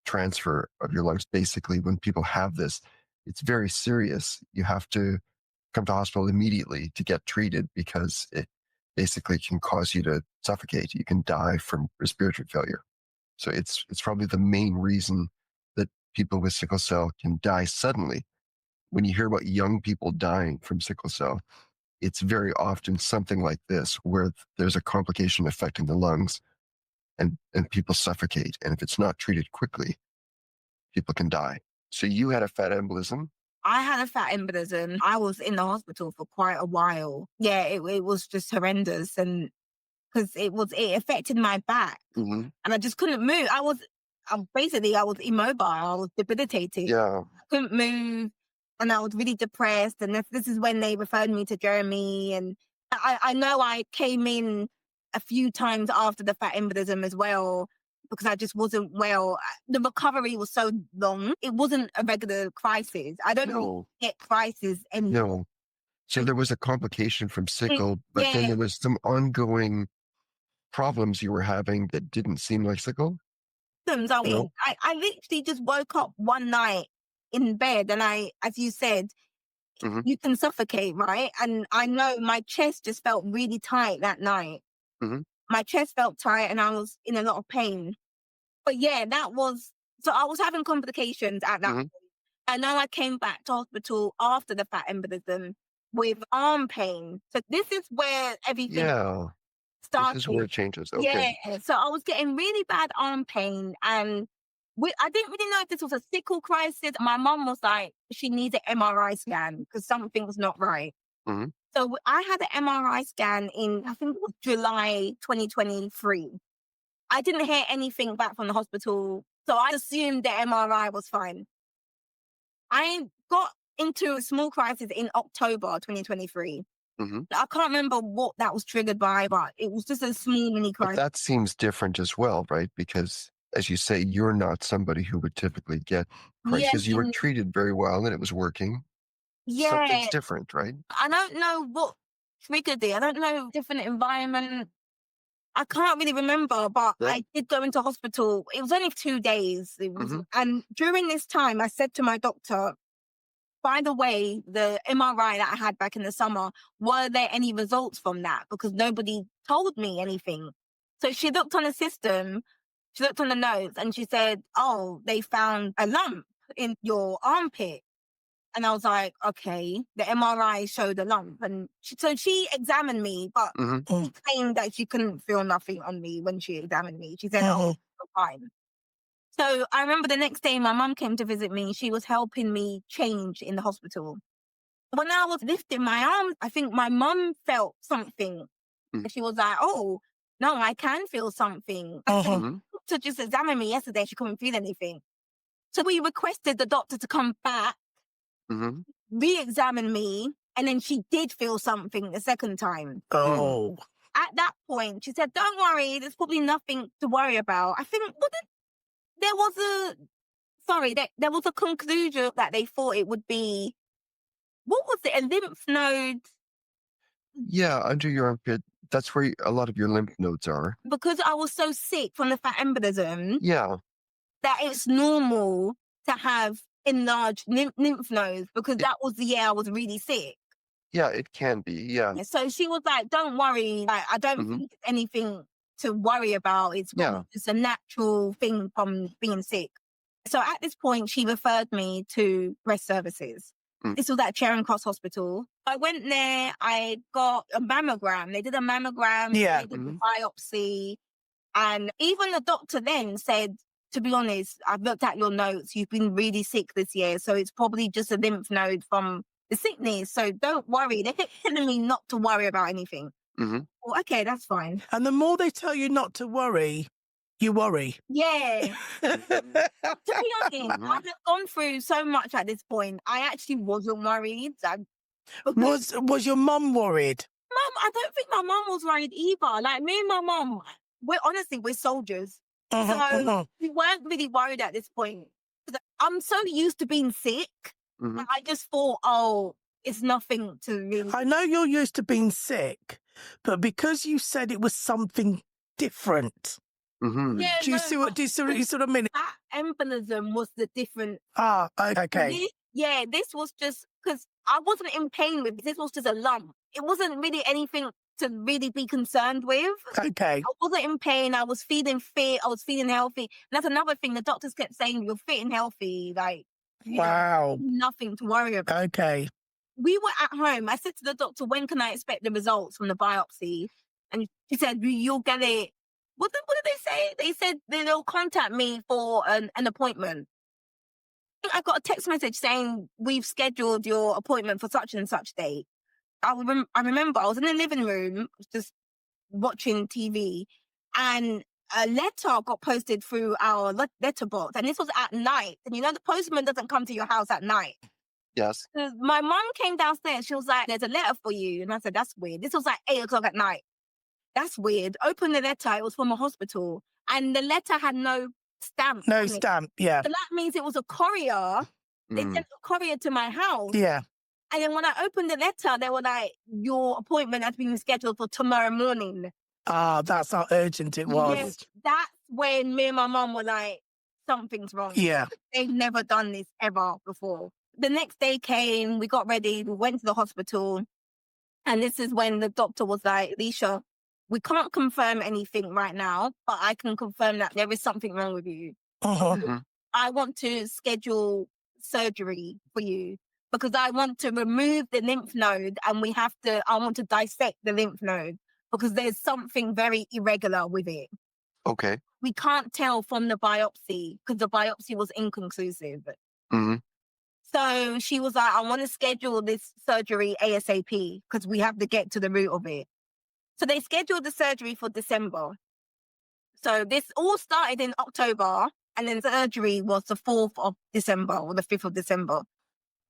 transfer of your lungs. Basically, when people have this, it's very serious. You have to come to hospital immediately to get treated because it basically can cause you to suffocate. You can die from respiratory failure. So it's probably the main reason that people with sickle cell can die suddenly. When you hear about young people dying from sickle cell, it's very often something like this, where there's a complication affecting the lungs and people suffocate. And if it's not treated quickly, people can die. So you had a fat embolism? I had a fat embolism. I was in the hospital for quite a while. Yeah, it was just horrendous. And because it affected my back and I just couldn't move. I was immobile. I was debilitated. Yeah. I couldn't move and I was really depressed. And this is when they referred me to Jeremy. And I know I came in a few times after the fat embolism as well because I just wasn't well. The recovery was so long. It wasn't a regular crisis. I don't really get crisis anymore. No. So there was a complication from sickle, but then there was some ongoing problems you were having that didn't seem like sickle? I literally just woke up one night in bed and as you said, you can suffocate, right? And I know my chest just felt really tight that night. My chest felt tight and I was in a lot of pain. But so I was having complications at that point. And now I came back to hospital after the fat embolism with arm pain. So this is where everything started. This is where it changes. Okay. Yeah. So I was getting really bad arm pain and I didn't really know if this was a sickle crisis. My mum was like, she needs an MRI scan because something was not right. So I had an MRI scan in, I think it was July 2023. I didn't hear anything back from the hospital. So I assumed the MRI was fine. I got into a small crisis in October 2023. I can't remember what that was triggered by, but it was just a small mini crisis. But that seems different as well, right? Because as you say, you're not somebody who would typically get crises. You were treated very well and it was working. Something's different, right? I don't know what triggered it. I don't know, different environment. I can't really remember, but I did go into hospital. It was only 2 days. And during this time, I said to my doctor, by the way, the MRI that I had back in the summer, were there any results from that? Because nobody told me anything. So she looked on the system, she looked on the notes, and she said, oh, they found a lump in your armpit. And I was like, okay, the MRI showed a lump. And so she examined me, but she claimed that she couldn't feel nothing on me when she examined me. She said, oh, it's fine. So I remember the next day my mum came to visit me. She was helping me change in the hospital. When I was lifting my arm, I think my mum felt something. And she was like, oh, no, I can feel something. I said, the doctor just examined me yesterday. She couldn't feel anything. So we requested the doctor to come back, re-examine me, and then she did feel something the second time. Oh. At that point, she said, don't worry, there's probably nothing to worry about. I think there was a conclusion that they thought it would be, what was it, a lymph node? Yeah, under your armpit. That's where a lot of your lymph nodes are. Because I was so sick from the fat embolism, Yeah. that it's normal to have enlarged lymph nodes, because that was the year I was really sick. Yeah, it can be. Yeah. So she was like, don't worry. Like, I don't think it's anything to worry about. It's a natural thing from being sick. So at this point, she referred me to breast services. This was at Charing Cross Hospital. I went there, I got a mammogram. They did a mammogram, they did a biopsy. And even the doctor then said, to be honest, I've looked at your notes. You've been really sick this year. So it's probably just a lymph node from the sickness. So don't worry. They kept telling me not to worry about anything. Well, okay, that's fine. And the more they tell you not to worry, you worry. Yeah. To be honest, I've gone through so much at this point. I actually wasn't worried. Was your mum worried? Mum, I don't think my mum was worried either. Like, me and my mum, we're soldiers. So we weren't really worried at this point. I'm so used to being sick. I just thought, oh, it's nothing to really... I know you're used to being sick, but because you said it was something different. Yeah, Do you see what I mean? That embolism was the different... Ah, okay. This was just... Because I wasn't in pain with it. This was just a lump. It wasn't really anything to really be concerned with. Okay. I wasn't in pain. I was feeling fit. I was feeling healthy. And that's another thing. The doctors kept saying, you're fit and healthy. Like, wow. Nothing to worry about. Okay. We were at home. I said to the doctor, when can I expect the results from the biopsy? And she said, you'll get it. What did they say? They said they'll contact me for an appointment. I got a text message saying, we've scheduled your appointment for such and such date. I remember I was in the living room just watching TV, and a letter got posted through our letterbox, and this was at night. And the postman doesn't come to your house at night. Yes. So my mum came downstairs. She was like, there's a letter for you. And I said, that's weird. This was like 8:00 at night. That's weird. Open the letter. It was from a hospital. And the letter had no stamp. No stamp, yeah. So that means it was a courier. They sent a courier to my house. Yeah. And then when I opened the letter, they were like, your appointment has been scheduled for tomorrow morning. Ah, that's how urgent it was. Yes, that's when me and my mum were like, something's wrong. Yeah. They've never done this ever before. The next day came, we got ready, we went to the hospital. And this is when the doctor was like, Eleasha, we can't confirm anything right now, but I can confirm that there is something wrong with you. I want to schedule surgery for you, because I want to remove the lymph node, and I want to dissect the lymph node, because there's something very irregular with it. Okay. We can't tell from the biopsy, because the biopsy was inconclusive. So she was like, I want to schedule this surgery ASAP, because we have to get to the root of it. So they scheduled the surgery for December. So this all started in October, and then surgery was the 4th of December or the 5th of December.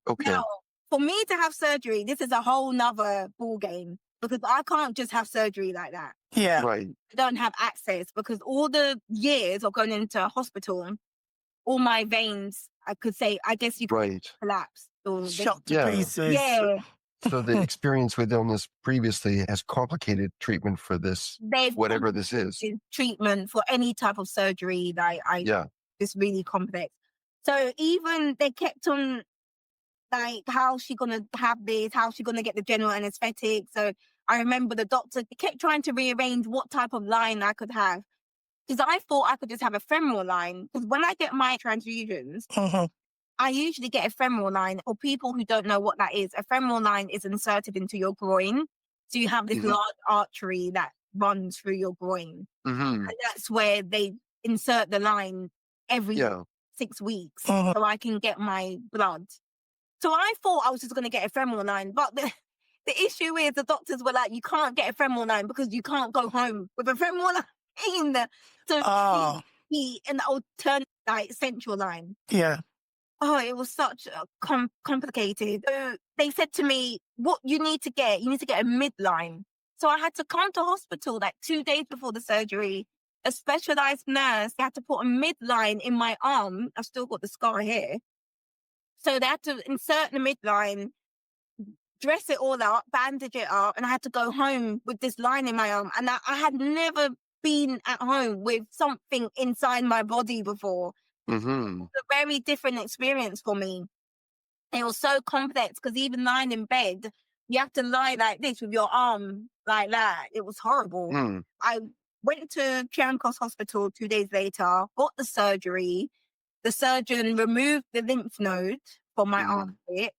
Okay. Now, for me to have surgery, this is a whole nother ball game, because I can't just have surgery like that. Yeah. Right. I don't have access, because all the years of going into hospital, all my veins, I guess you could collapse. Shot to pieces. Yeah. So the experience with illness previously has complicated treatment for this, whatever this is. Treatment for any type of surgery, it's really complex. So even they kept on like, how's she going to have this? How's she going to get the general anesthetic? So I remember the doctor kept trying to rearrange what type of line I could have. Because I thought I could just have a femoral line. Because when I get my transfusions, I usually get a femoral line. For people who don't know what that is, a femoral line is inserted into your groin. So you have this large artery that runs through your groin. And that's where they insert the line every 6 weeks so I can get my blood. So I thought I was just going to get a femoral line. But the issue is the doctors were like, you can't get a femoral line because you can't go home with a femoral line. So he an alternate like central line. Yeah. Oh, it was such complicated. So they said to me, what you need to get a midline. So I had to come to hospital like 2 days before the surgery. A specialized nurse had to put a midline in my arm. I've still got the scar here. So they had to insert the midline, dress it all up, bandage it up, and I had to go home with this line in my arm. And I had never been at home with something inside my body before. It was a very different experience for me. It was so complex because even lying in bed, you have to lie like this with your arm like that. It was horrible. I went to Charing Cross Hospital 2 days later, got the surgery. The surgeon removed the lymph node from my armpit.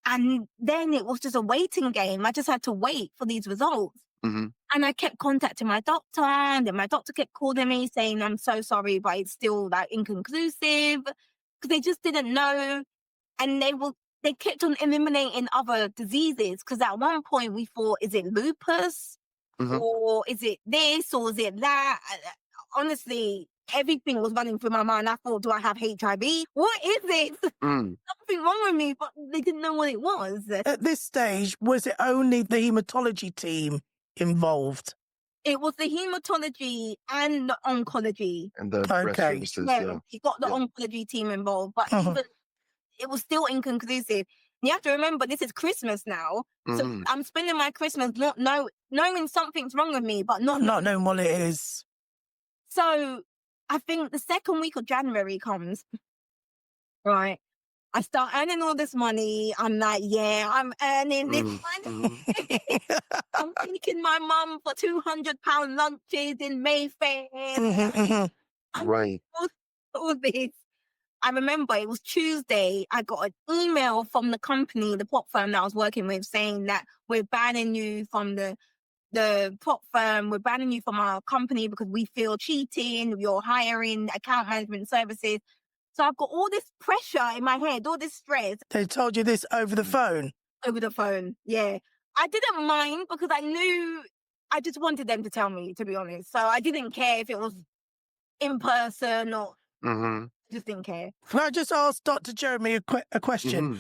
And then it was just a waiting game. I just had to wait for these results. And I kept contacting my doctor, and then my doctor kept calling me saying, I'm so sorry, but it's still like inconclusive, because they just didn't know. And they kept on eliminating other diseases, because at one point we thought, is it lupus? Or is it this? Or is it that? Honestly, everything was running through my mind. I thought, do I have HIV? What is it? Something wrong with me, but they didn't know what it was. At this stage, was it only the hematology team involved? It was the hematology and the oncology. And the breast services, He got the oncology team involved, but even it was still inconclusive. You have to remember, this is Christmas now. So I'm spending my Christmas not knowing something's wrong with me, but not knowing what it is. So I think the second week of January comes, right? I start earning all this money. I'm like, yeah, I'm earning this money. I'm taking my mum for £200 lunches in Mayfair. Right. All this. I remember it was Tuesday. I got an email from the company, the prop firm that I was working with, saying that we're banning you from the prop firm. We're banning you from our company because we feel cheating. You're hiring account management services. So I've got all this pressure in my head, all this stress. They told you this over the phone? Over the phone, yeah. I didn't mind because I just wanted them to tell me, to be honest. So I didn't care if it was in person or... Just didn't care. Can I just ask Dr. Jeremy a question?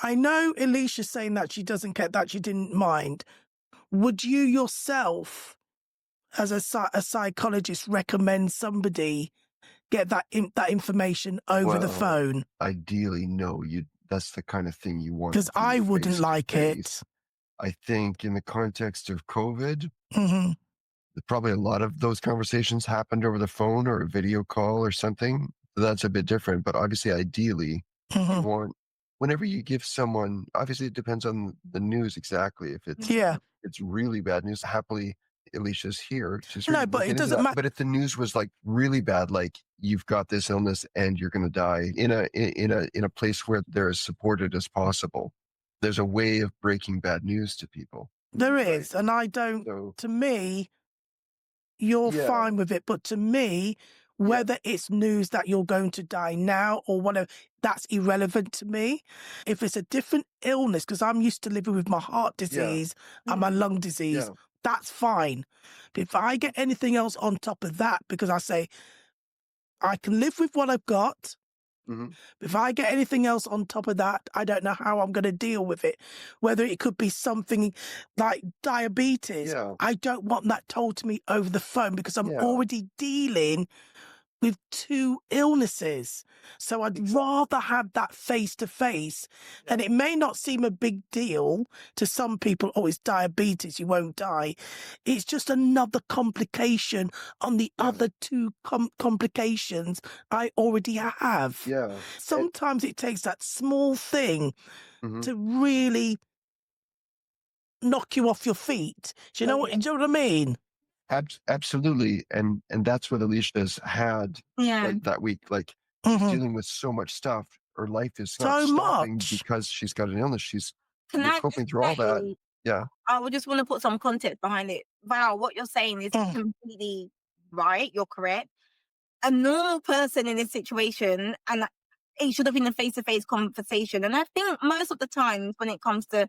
I know Eleasha's saying that she doesn't care, that she didn't mind. Would you yourself, as a psychologist, recommend somebody get that information over the phone? Ideally, no. That's the kind of thing you want. Because I wouldn't like it. I think in the context of COVID, probably a lot of those conversations happened over the phone or a video call or something. That's a bit different. But obviously, ideally, you want, whenever you give someone, obviously it depends on the news exactly. If it's really bad news, happily, Eleasha's here. No, but it doesn't matter. But if the news was like really bad, like you've got this illness and you're going to die, in a place where they're as supported as possible, there's a way of breaking bad news to people. There is, and I don't. So, to me, you're fine with it, but to me, whether it's news that you're going to die now or whatever, that's irrelevant to me. If it's a different illness, because I'm used to living with my heart disease and my lung disease, that's fine. But if I get anything else on top of that, because I say, I can live with what I've got. If I get anything else on top of that, I don't know how I'm going to deal with it. Whether it could be something like diabetes. I don't want that told to me over the phone because I'm already dealing with two illnesses. So I'd rather have that face to face. And it may not seem a big deal to some people. Oh, it's diabetes, you won't die. It's just another complication on the other two complications I already have. Yeah. Sometimes it takes that small thing to really knock you off your feet. Do you know what I mean? Absolutely. And that's what Alicia's had like, that week. Like she's dealing with so much stuff. Her life is not stopping because she's got an illness. She's coping through all that. Yeah. I would just want to put some context behind it. Val, what you're saying is completely right. You're correct. A normal person in this situation, and it should have been a face-to-face conversation. And I think most of the times when it comes to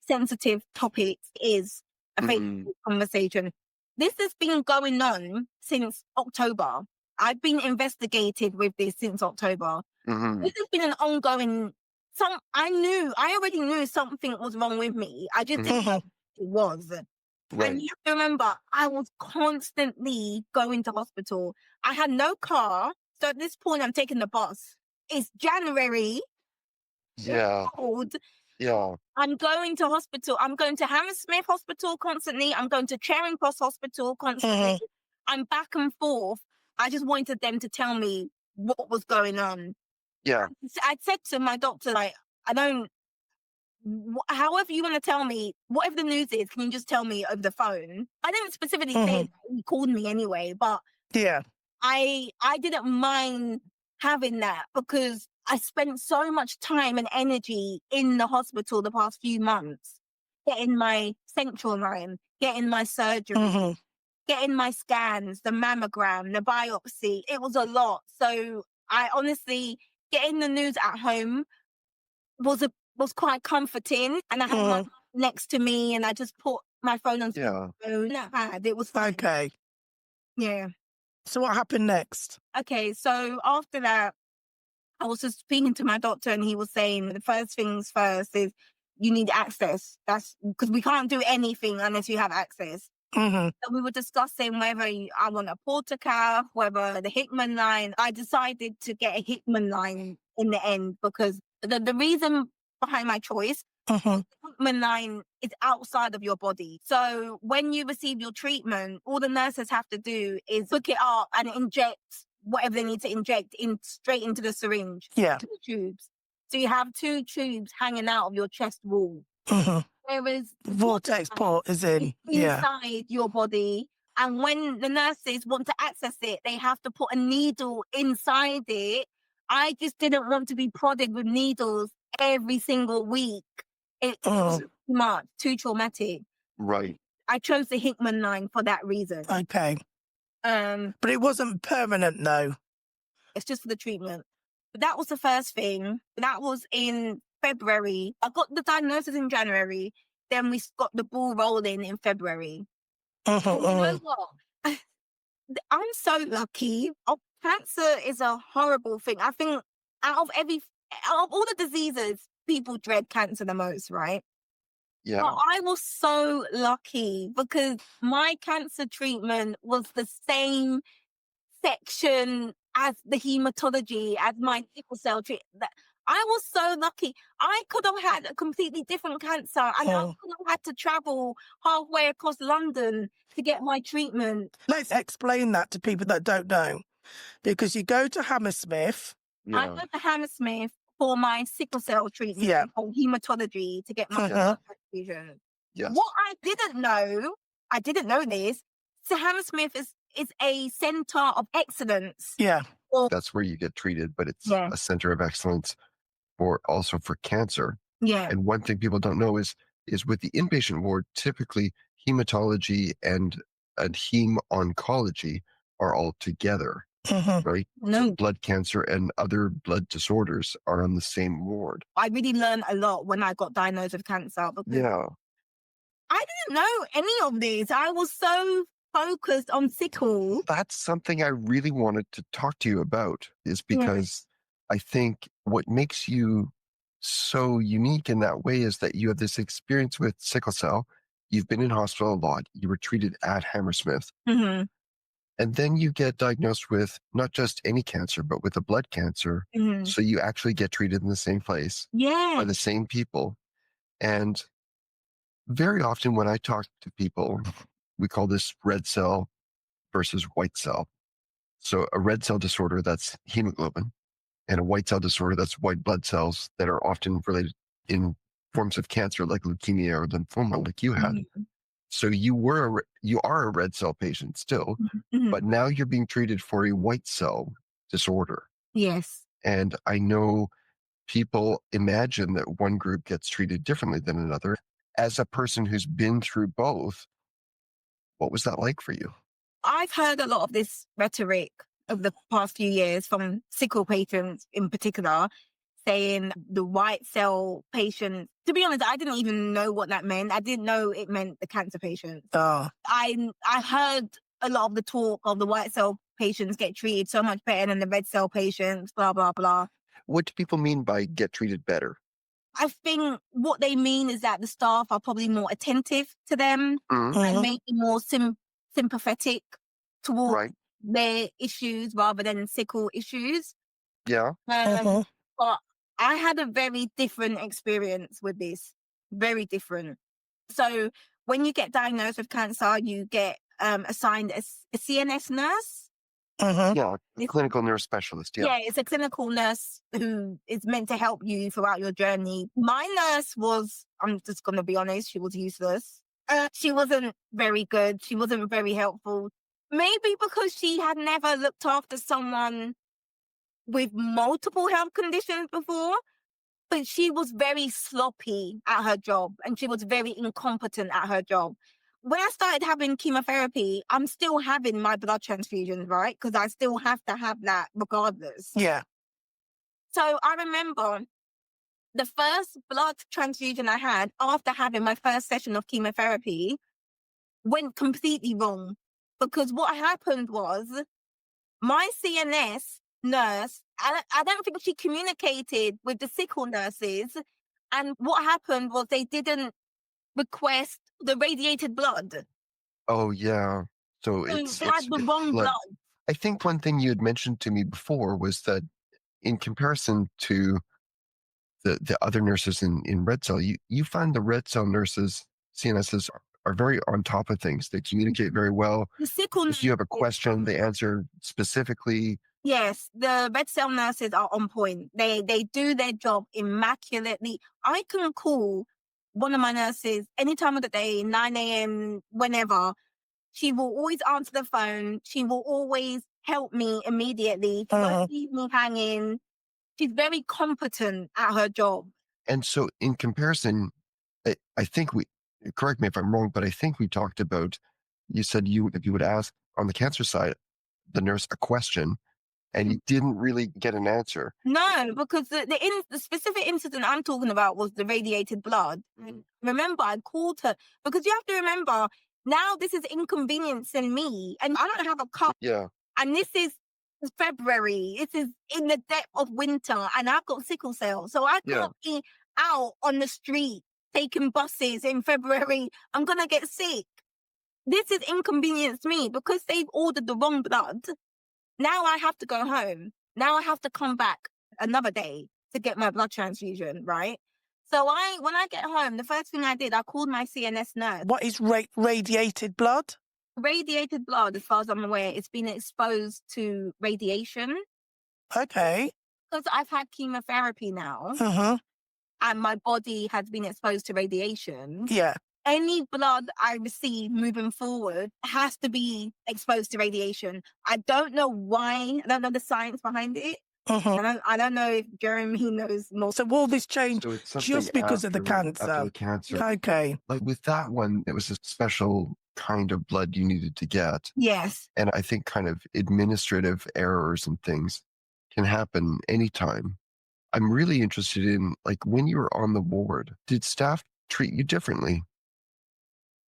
sensitive topics is a face-to-face conversation. This has been going on since October. I've been investigated with this since October. This has been an ongoing. I already knew something was wrong with me. I just didn't know what it was. Right. And you have to remember, I was constantly going to hospital. I had no car. So at this point, I'm taking the bus. It's January. Yeah. It's cold. Yeah. I'm going to hospital. I'm going to Hammersmith Hospital constantly. I'm going to Charing Cross Hospital constantly. I'm back and forth. I just wanted them to tell me what was going on. Yeah. I said to my doctor, like, however you want to tell me, whatever the news is, can you just tell me over the phone? I didn't specifically say that. He called me anyway, but I didn't mind having that because I spent so much time and energy in the hospital the past few months, getting my central line, getting my surgery, getting my scans, the mammogram, the biopsy. It was a lot. So I honestly, getting the news at home was quite comforting, and I had my mum next to me, and I just put my phone on. Not bad. It was fine. Okay. Yeah. So what happened next? Okay, so after that, I was just speaking to my doctor, and he was saying the first things first is you need access. That's because we can't do anything unless you have access. So we were discussing whether I want a portacal, whether the Hickman line. I decided to get a Hickman line in the end because the reason behind my choice, the Hickman line is outside of your body. So when you receive your treatment, all the nurses have to do is hook it up and inject whatever they need to inject straight into the syringe. Yeah. 2 tubes. So you have 2 tubes hanging out of your chest wall. Whereas vortex port is inside your body. And when the nurses want to access it, they have to put a needle inside it. I just didn't want to be prodded with needles every single week. It was too much, too traumatic. Right. I chose the Hickman line for that reason. Okay. But it wasn't permanent though. It's just for the treatment. But that was the first thing. That was in February. I got the diagnosis in January. Then we got the ball rolling in February. You know what? I'm so lucky. Cancer is a horrible thing. I think out of all the diseases, people dread cancer the most, right? Yeah. But I was so lucky because my cancer treatment was the same section as the hematology, as my sickle cell treatment. I was so lucky. I could have had a completely different cancer and I could have had to travel halfway across London to get my treatment. Let's explain that to people that don't know. Because you go to Hammersmith. I went to Hammersmith for my sickle cell treatment or hematology to get my transfusion. Yes. What I didn't know this, so Hammersmith is a centre of excellence. Yeah. That's where you get treated, but it's a centre of excellence also for cancer. Yeah. And one thing people don't know is with the inpatient ward, typically hematology and heme oncology are all together, right? No. So blood cancer and other blood disorders are on the same ward. I really learned a lot when I got diagnosed with cancer. Because I didn't know any of this. I was so focused on sickle. That's something I really wanted to talk to you about, is because I think what makes you so unique in that way is that you have this experience with sickle cell. You've been in hospital a lot. You were treated at Hammersmith. And then you get diagnosed with not just any cancer, but with a blood cancer. Mhm. So you actually get treated in the same place Yeah. by the same people. And very often when I talk to people, we call this red cell versus white cell. So a red cell disorder, that's hemoglobin, and a white cell disorder, that's white blood cells that are often related in forms of cancer like leukemia or lymphoma like you had. Mhm. So you are a red cell patient still, Mhm. but now you're being treated for a white cell disorder. Yes. And I know people imagine that one group gets treated differently than another. As a person who's been through both, what was that like for you? I've heard a lot of this rhetoric of the past few years from sickle patients in particular, saying the white cell patients. To be honest, I didn't even know what that meant. I didn't know it meant the cancer patients. Oh, I heard a lot of the talk of the white cell patients get treated so much better than the red cell patients, blah, blah, blah. What do people mean by get treated better? I think what they mean is that the staff are probably more attentive to them Mhm. and mhm, maybe more sympathetic towards Right. their issues rather than sickle issues. Yeah. mhm, But I had a very different experience with this, very different. So when you get diagnosed with cancer, you get assigned a CNS nurse. mhm. Yeah. This- Clinical nurse specialist. Yeah. Yeah, it's a clinical nurse who is meant to help you throughout your journey. My nurse was, I'm just going to be honest, she was useless. She wasn't very good. She wasn't very helpful. Maybe because she had never looked after someone with multiple health conditions before, but she was very sloppy at her job and she was very incompetent at her job. When I started having chemotherapy, I'm still having my blood transfusions, right? Because I still have to have that regardless. Yeah. So I remember the first blood transfusion I had after having my first session of chemotherapy went completely wrong. Because what happened was my CNS nurse, I don't think she communicated with the sickle nurses. And what happened was they didn't request the radiated blood. Oh, yeah. So So it's they had the wrong blood. blood. I think one thing you had mentioned to me before was that in comparison to the other nurses in red cell, you find the red cell nurses, CNSs, are very on top of things. They communicate very well. The sickle If you have a nurses- question, they answer specifically. Yes, the red cell nurses are on point. They do their job immaculately. I can call one of my nurses any time of the day, 9 a.m., whenever. She will always answer the phone. She will always help me immediately. She won't leave me hanging. She's very competent at her job. And so in comparison, I think correct me if I'm wrong, but I think we talked about, you said if you would ask on the cancer side, the nurse a question and you didn't really get an answer. No, because the specific incident I'm talking about was the radiated blood. Remember, I called her because you have to remember now this is inconveniencing me, and I don't have a car, Yeah. and this is February. This is in the depth of winter, and I've got sickle cell, so I Yeah. can't be out on the street taking buses in February. I'm gonna get sick. This is inconvenienced me because they've ordered the wrong blood. Now I have to go home. Now I have to come back another day to get my blood transfusion, right? So when I get home, the first thing I did, I called my CNS nurse. What is radiated blood? Radiated blood, as far as I'm aware, it's been exposed to radiation. Okay. Because I've had chemotherapy now Mm-hmm. and my body has been exposed to radiation. Yeah. Any blood I receive moving forward has to be exposed to radiation. I don't know why. I don't know the science behind it. Mm-hmm. I don't know if Jeremy knows more. So all this changed So it's just something because of the after cancer. the cancer. Okay. Like with that one, it was a special kind of blood you needed to get. Yes. And I think kind of administrative errors and things can happen anytime. I'm really interested in, like, when you were on the ward, did staff treat you differently?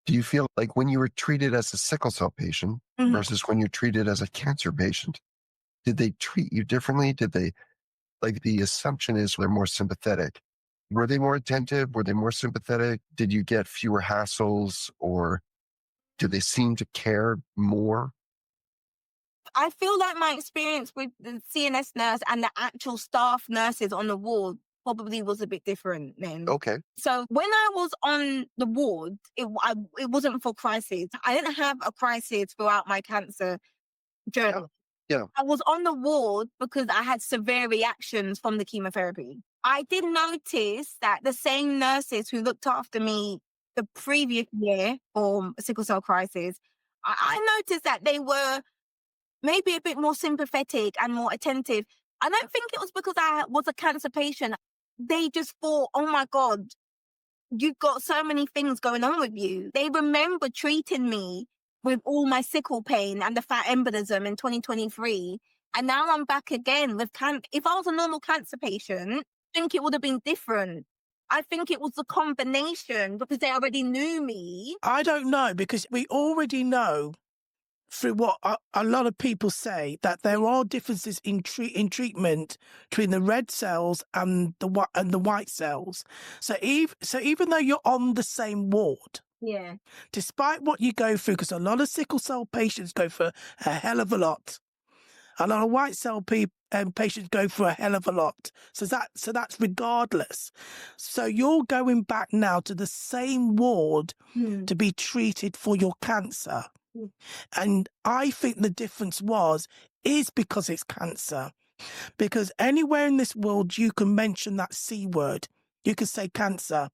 Do you feel like when you were treated as a sickle cell patient Mhm. versus when you're treated as a cancer patient, did they treat you differently? Did they, like, the assumption is they're more sympathetic. Were they more attentive? Were they more sympathetic? Did you get fewer hassles, or do they seem to care more? I feel like my experience with the CNS nurse and the actual staff nurses on the ward probably was a bit different then. Okay. So when I was on the ward, it wasn't for crisis. I didn't have a crisis throughout my cancer journey. Yeah. I was on the ward because I had severe reactions from the chemotherapy. I did notice that the same nurses who looked after me the previous year for sickle cell crisis, I noticed that they were maybe a bit more sympathetic and more attentive. I don't think it was because I was a cancer patient. They just thought, oh my God, you've got so many things going on with you. They remember treating me with all my sickle pain and the fat embolism in 2023. And now I'm back again with cancer. If I was a normal cancer patient, I think it would have been different. I think it was a combination because they already knew me. I don't know, because we already know through what a lot of people say, that there are differences in treatment between the red cells and the white cells. So even though you're on the same ward, Yeah. despite what you go through, because a lot of sickle cell patients go for a hell of a lot. A lot of white cell patients go for a hell of a lot. So that's regardless. So you're going back now to the same ward to be treated for your cancer. And I think the difference is because it's cancer. Because anywhere in this world you can mention that C word, you can say cancer,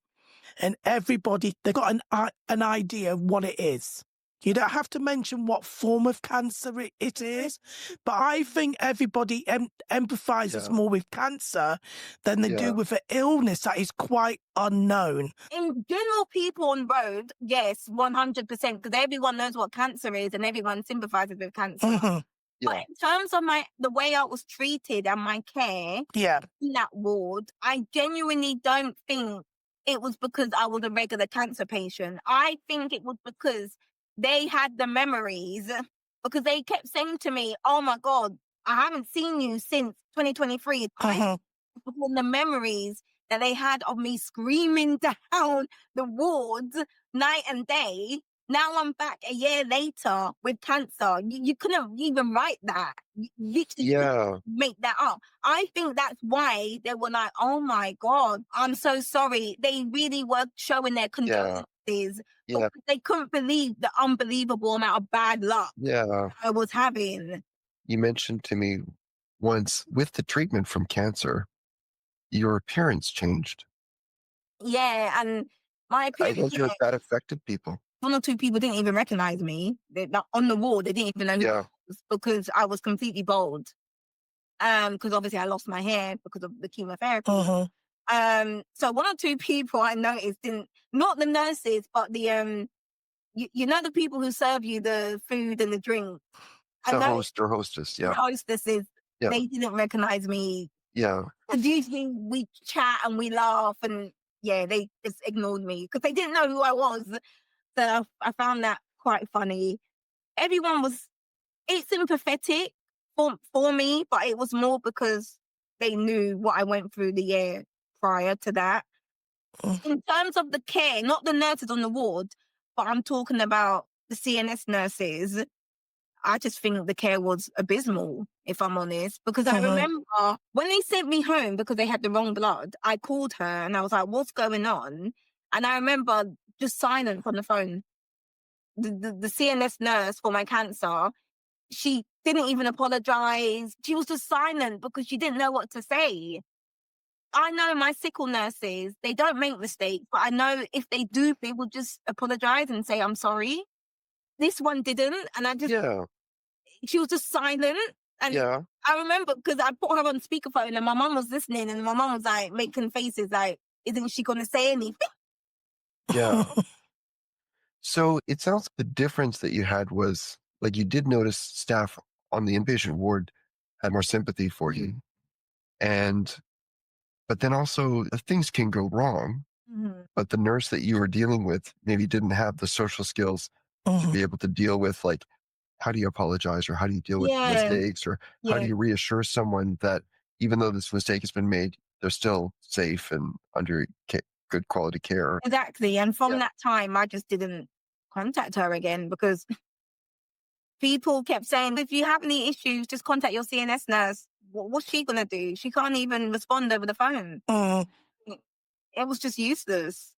and everybody, they've got an idea of what it is. You don't have to mention what form of cancer it is, but I think everybody empathizes more with cancer than they do with an illness that is quite unknown. In general, people on road, yes, 100%, because everyone knows what cancer is and everyone sympathizes with cancer. Mm-hmm. Yeah. But in terms of the way I was treated and my care in that ward, I genuinely don't think it was because I was a regular cancer patient. I think it was because they had the memories, because they kept saying to me, oh my God, I haven't seen you since 2023. From the memories that they had of me screaming down the wards night and day. Now I'm back a year later with cancer. You couldn't even write that. You literally couldn't make that up. I think that's why they were like, oh my God, I'm so sorry. They really were showing their condolences. Because they couldn't believe the unbelievable amount of bad luck I was having. You mentioned to me once, with the treatment from cancer, your appearance changed. Yeah, and my appearance... I wonder if that affected people. One or two people didn't even recognize me. On the wall, they didn't even know who I was, because I was completely bald. Because obviously I lost my hair because of the chemotherapy. So one or two people I noticed didn't, not the nurses, but the you know, the people who serve you the food and the drink. The host or hostess, the hostesses, they didn't recognize me. Yeah. And usually we chat and we laugh, and they just ignored me because they didn't know who I was. So I found that quite funny. Everyone was sympathetic for me, but it was more because they knew what I went through the year prior to that. In terms of the care, not the nurses on the ward, but I'm talking about the CNS nurses, I just think the care was abysmal, if I'm honest, because I remember when they sent me home because they had the wrong blood, I called her and I was like, what's going on? And I remember just silence on the phone. The CNS nurse for my cancer, she didn't even apologize. She was just silent because she didn't know what to say. I know my sickle nurses, they don't make mistakes, but I know if they do, they will just apologize and say, I'm sorry. This one didn't. And I just, she was just silent. And I remember because I put her on speakerphone and my mum was listening, and my mum was like making faces like, isn't she going to say anything? Yeah. So it sounds like the difference that you had was, like, you did notice staff on the inpatient ward had more sympathy for you. But then also things can go wrong, but the nurse that you were dealing with maybe didn't have the social skills to be able to deal with, like, how do you apologize, or how do you deal with mistakes, or how do you reassure someone that even though this mistake has been made, they're still safe and under good quality care. Exactly. And from that time, I just didn't contact her again because People kept saying, if you have any issues, just contact your CNS nurse. What's she going to do? She can't even respond over the phone. It was just useless.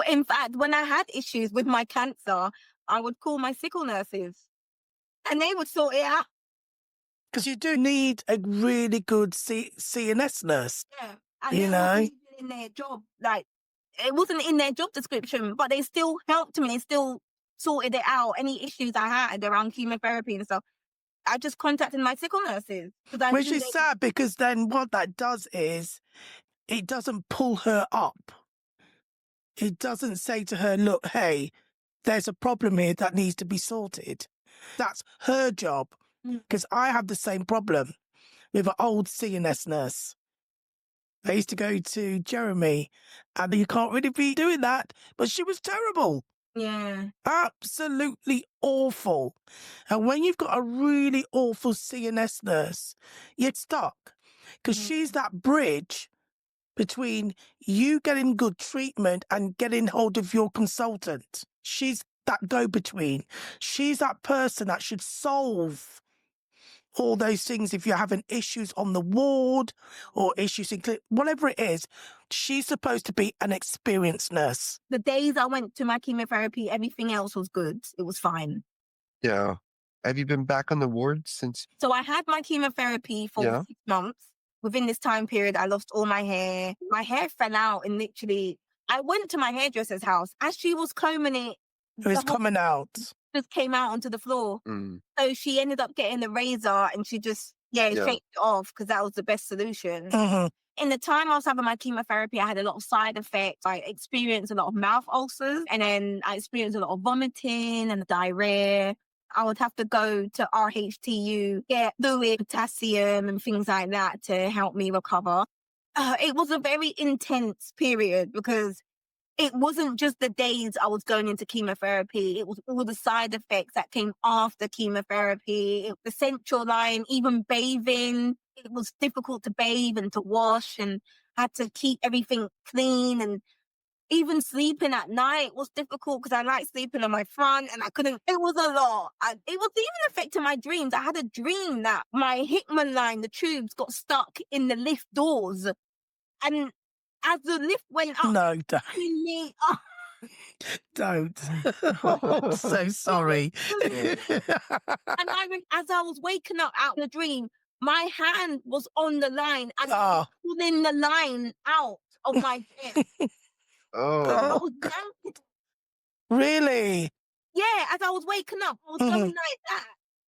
In fact, when I had issues with my cancer, I would call my sickle nurses and they would sort it out. Because you do need a really good CNS nurse. Yeah. And you it know? wasn't even in their job. Like, it wasn't in their job description, but they still helped me. They still sorted it out. Any issues I had around chemotherapy and stuff, I just contacted my sickle nurses. Which is sad, because then what that does is it doesn't pull her up. It doesn't say to her, look, hey, there's a problem here that needs to be sorted. That's her job. Because I have the same problem with an old CNS nurse. I used to go to Jeremy, and you can't really be doing that, but she was terrible. Yeah. Absolutely awful. And when you've got a really awful CNS nurse, you're stuck. Because she's that bridge between you getting good treatment and getting hold of your consultant. She's that go-between. She's that person that should solve all those things. If you're having issues on the ward or issues in whatever it is, she's supposed to be an experienced nurse. The days I went to my chemotherapy, everything else was good. It was fine. Yeah. Have you been back on the ward since? So I had my chemotherapy for 6 months. Within this time period, I lost all my hair. My hair fell out, and literally, I went to my hairdresser's house. As she was combing it, It was coming out. Just came out onto the floor. So she ended up getting the razor, and she just shaped it off, because that was the best solution. In the time I was having my chemotherapy, I had a lot of side effects. I experienced a lot of mouth ulcers, and then I experienced a lot of vomiting and diarrhea. I would have to go to RHTU, get fluid, potassium and things like that to help me recover. It was a very intense period, because it wasn't just the days I was going into chemotherapy. It was all the side effects that came after chemotherapy. The central line, even bathing. It was difficult to bathe and to wash, and had to keep everything clean. And even sleeping at night was difficult, because I like sleeping on my front, and I couldn't. It was a lot. It was even affecting my dreams. I had a dream that my Hickman line, the tubes, got stuck in the lift doors. And as the lift went up, no, don't. Me, Don't. I'm so sorry. And as I was waking up out of the dream, my hand was on the line, and I was pulling the line out of my head. Oh. Really? Yeah, as I was waking up, I was going like that.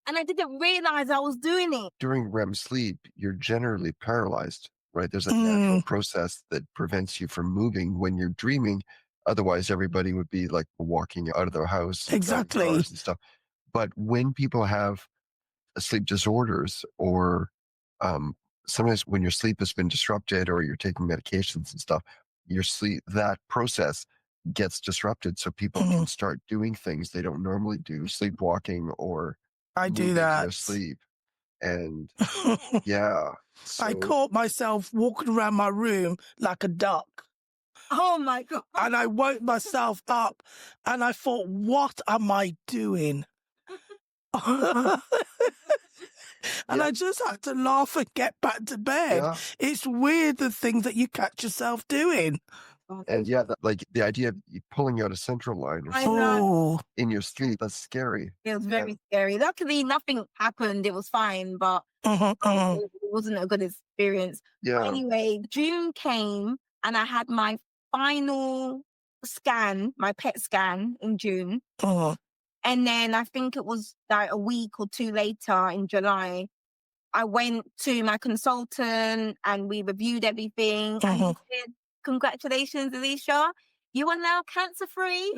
And I didn't realize I was doing it. During REM sleep, you're generally paralyzed, right? There's a natural process that prevents you from moving when you're dreaming. Otherwise, everybody would be like walking out of their house. Exactly. And stuff. But when people have sleep disorders, or sometimes when your sleep has been disrupted, or you're taking medications and stuff, your sleep, that process gets disrupted. So people can start doing things they don't normally do, sleepwalking, or I do that. their sleep. And so, I caught myself walking around my room like a duck. Oh my God. And I woke myself up, and I thought, what am I doing? And I just had to laugh and get back to bed. It's weird, the things that you catch yourself doing. And like the idea of you pulling out a central line or something in your sleep, that's scary. It was very scary. Luckily, nothing happened. It was fine, but it wasn't a good experience. Yeah. Anyway, June came, and I had my final scan, my PET scan in June. And then I think it was like a week or two later in July, I went to my consultant, and we reviewed everything. And he said, "Congratulations, Eleasha. You are now cancer-free.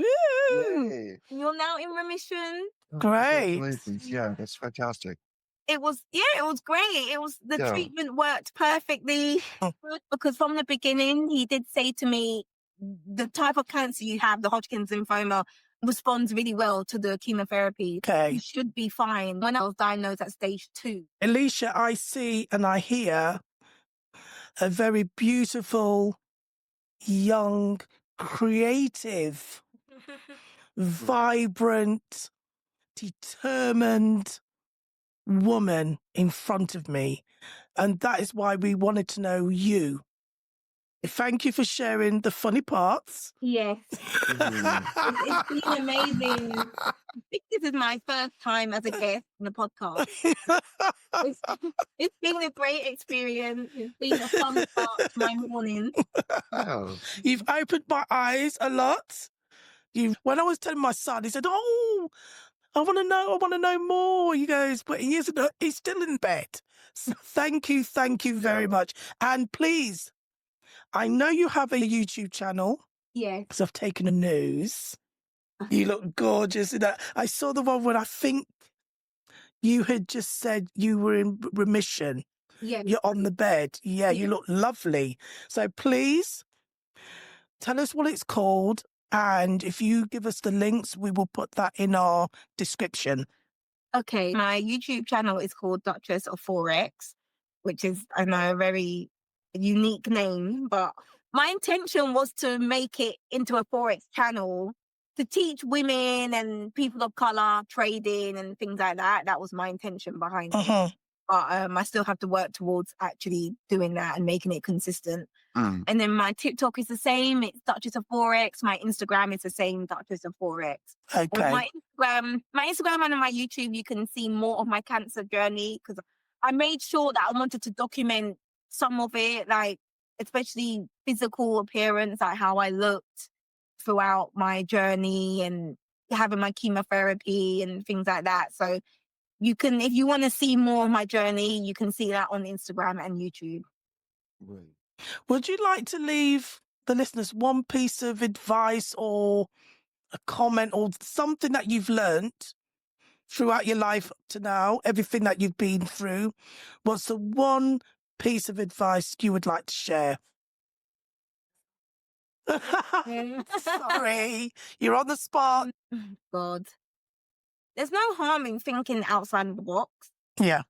Yay. You're now in remission." Great. Congratulations. Yeah, that's fantastic. It was great. It was, the treatment worked perfectly, because from the beginning, he did say to me, the type of cancer you have, the Hodgkin's lymphoma, responds really well to the chemotherapy. Okay. You should be fine. When I was diagnosed at stage 2. Eleasha, I see and I hear a very beautiful, young, creative, vibrant determined woman in front of me. And that is why we wanted to know you. Thank you for sharing the funny parts. Yes. It's been amazing. I think this is my first time as a guest on the podcast. It's been a great experience. It's been a fun start to my morning. Oh, You've opened my eyes a lot. When I was telling my son, he said, "Oh, I want to know more." He goes, "But he's still in bed." So thank you very much. And please, I know you have a YouTube channel. Yes. Because I've taken a news. You look gorgeous in that. I saw the one where I think you had just said you were in remission. Yeah. You're on the bed. Yeah, you look lovely. So please tell us what it's called. And if you give us the links, we will put that in our description. Okay. My YouTube channel is called Duchess of Forex, which is, I know, a very unique name, but my intention was to make it into a Forex channel to teach women and people of color trading and things like that. That was my intention behind it. But I still have to work towards actually doing that and making it consistent. And then my TikTok is the same. It's Duchess of Forex. My Instagram is the same, Duchess of Forex. Okay. On my Instagram and on my YouTube, you can see more of my cancer journey because I made sure that I wanted to document some of it, like especially physical appearance, like how I looked throughout my journey and having my chemotherapy and things like that. So you can, if you want to see more of my journey, you can see that on Instagram and YouTube. right. Would you like to leave the listeners one piece of advice or a comment or something that you've learnt throughout your life up to now, everything that you've been through? What's the one piece of advice you would like to share? Sorry, you're on the spot. God. There's no harm in thinking outside of the box. Yeah.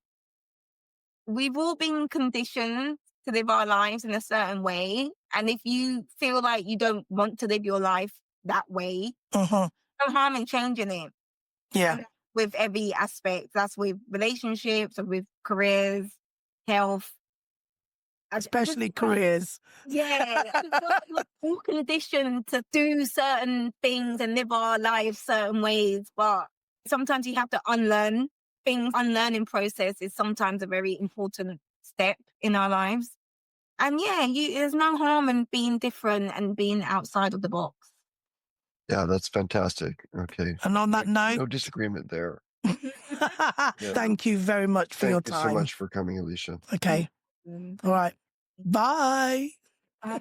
We've all been conditioned to live our lives in a certain way. And if you feel like you don't want to live your life that way, no harm in changing it. Yeah. And with every aspect. That's with relationships or with careers, health. Especially careers. Yeah. We're all conditioned to do certain things and live our lives certain ways. But sometimes you have to unlearn things. Unlearning process is sometimes a very important step in our lives. And yeah, there's no harm in being different and being outside of the box. Yeah, that's fantastic. Okay. And on that note, no disagreement there. Thank you very much for your time. Thank you so much for coming, Eleasha. Okay. All right. Bye. Bye.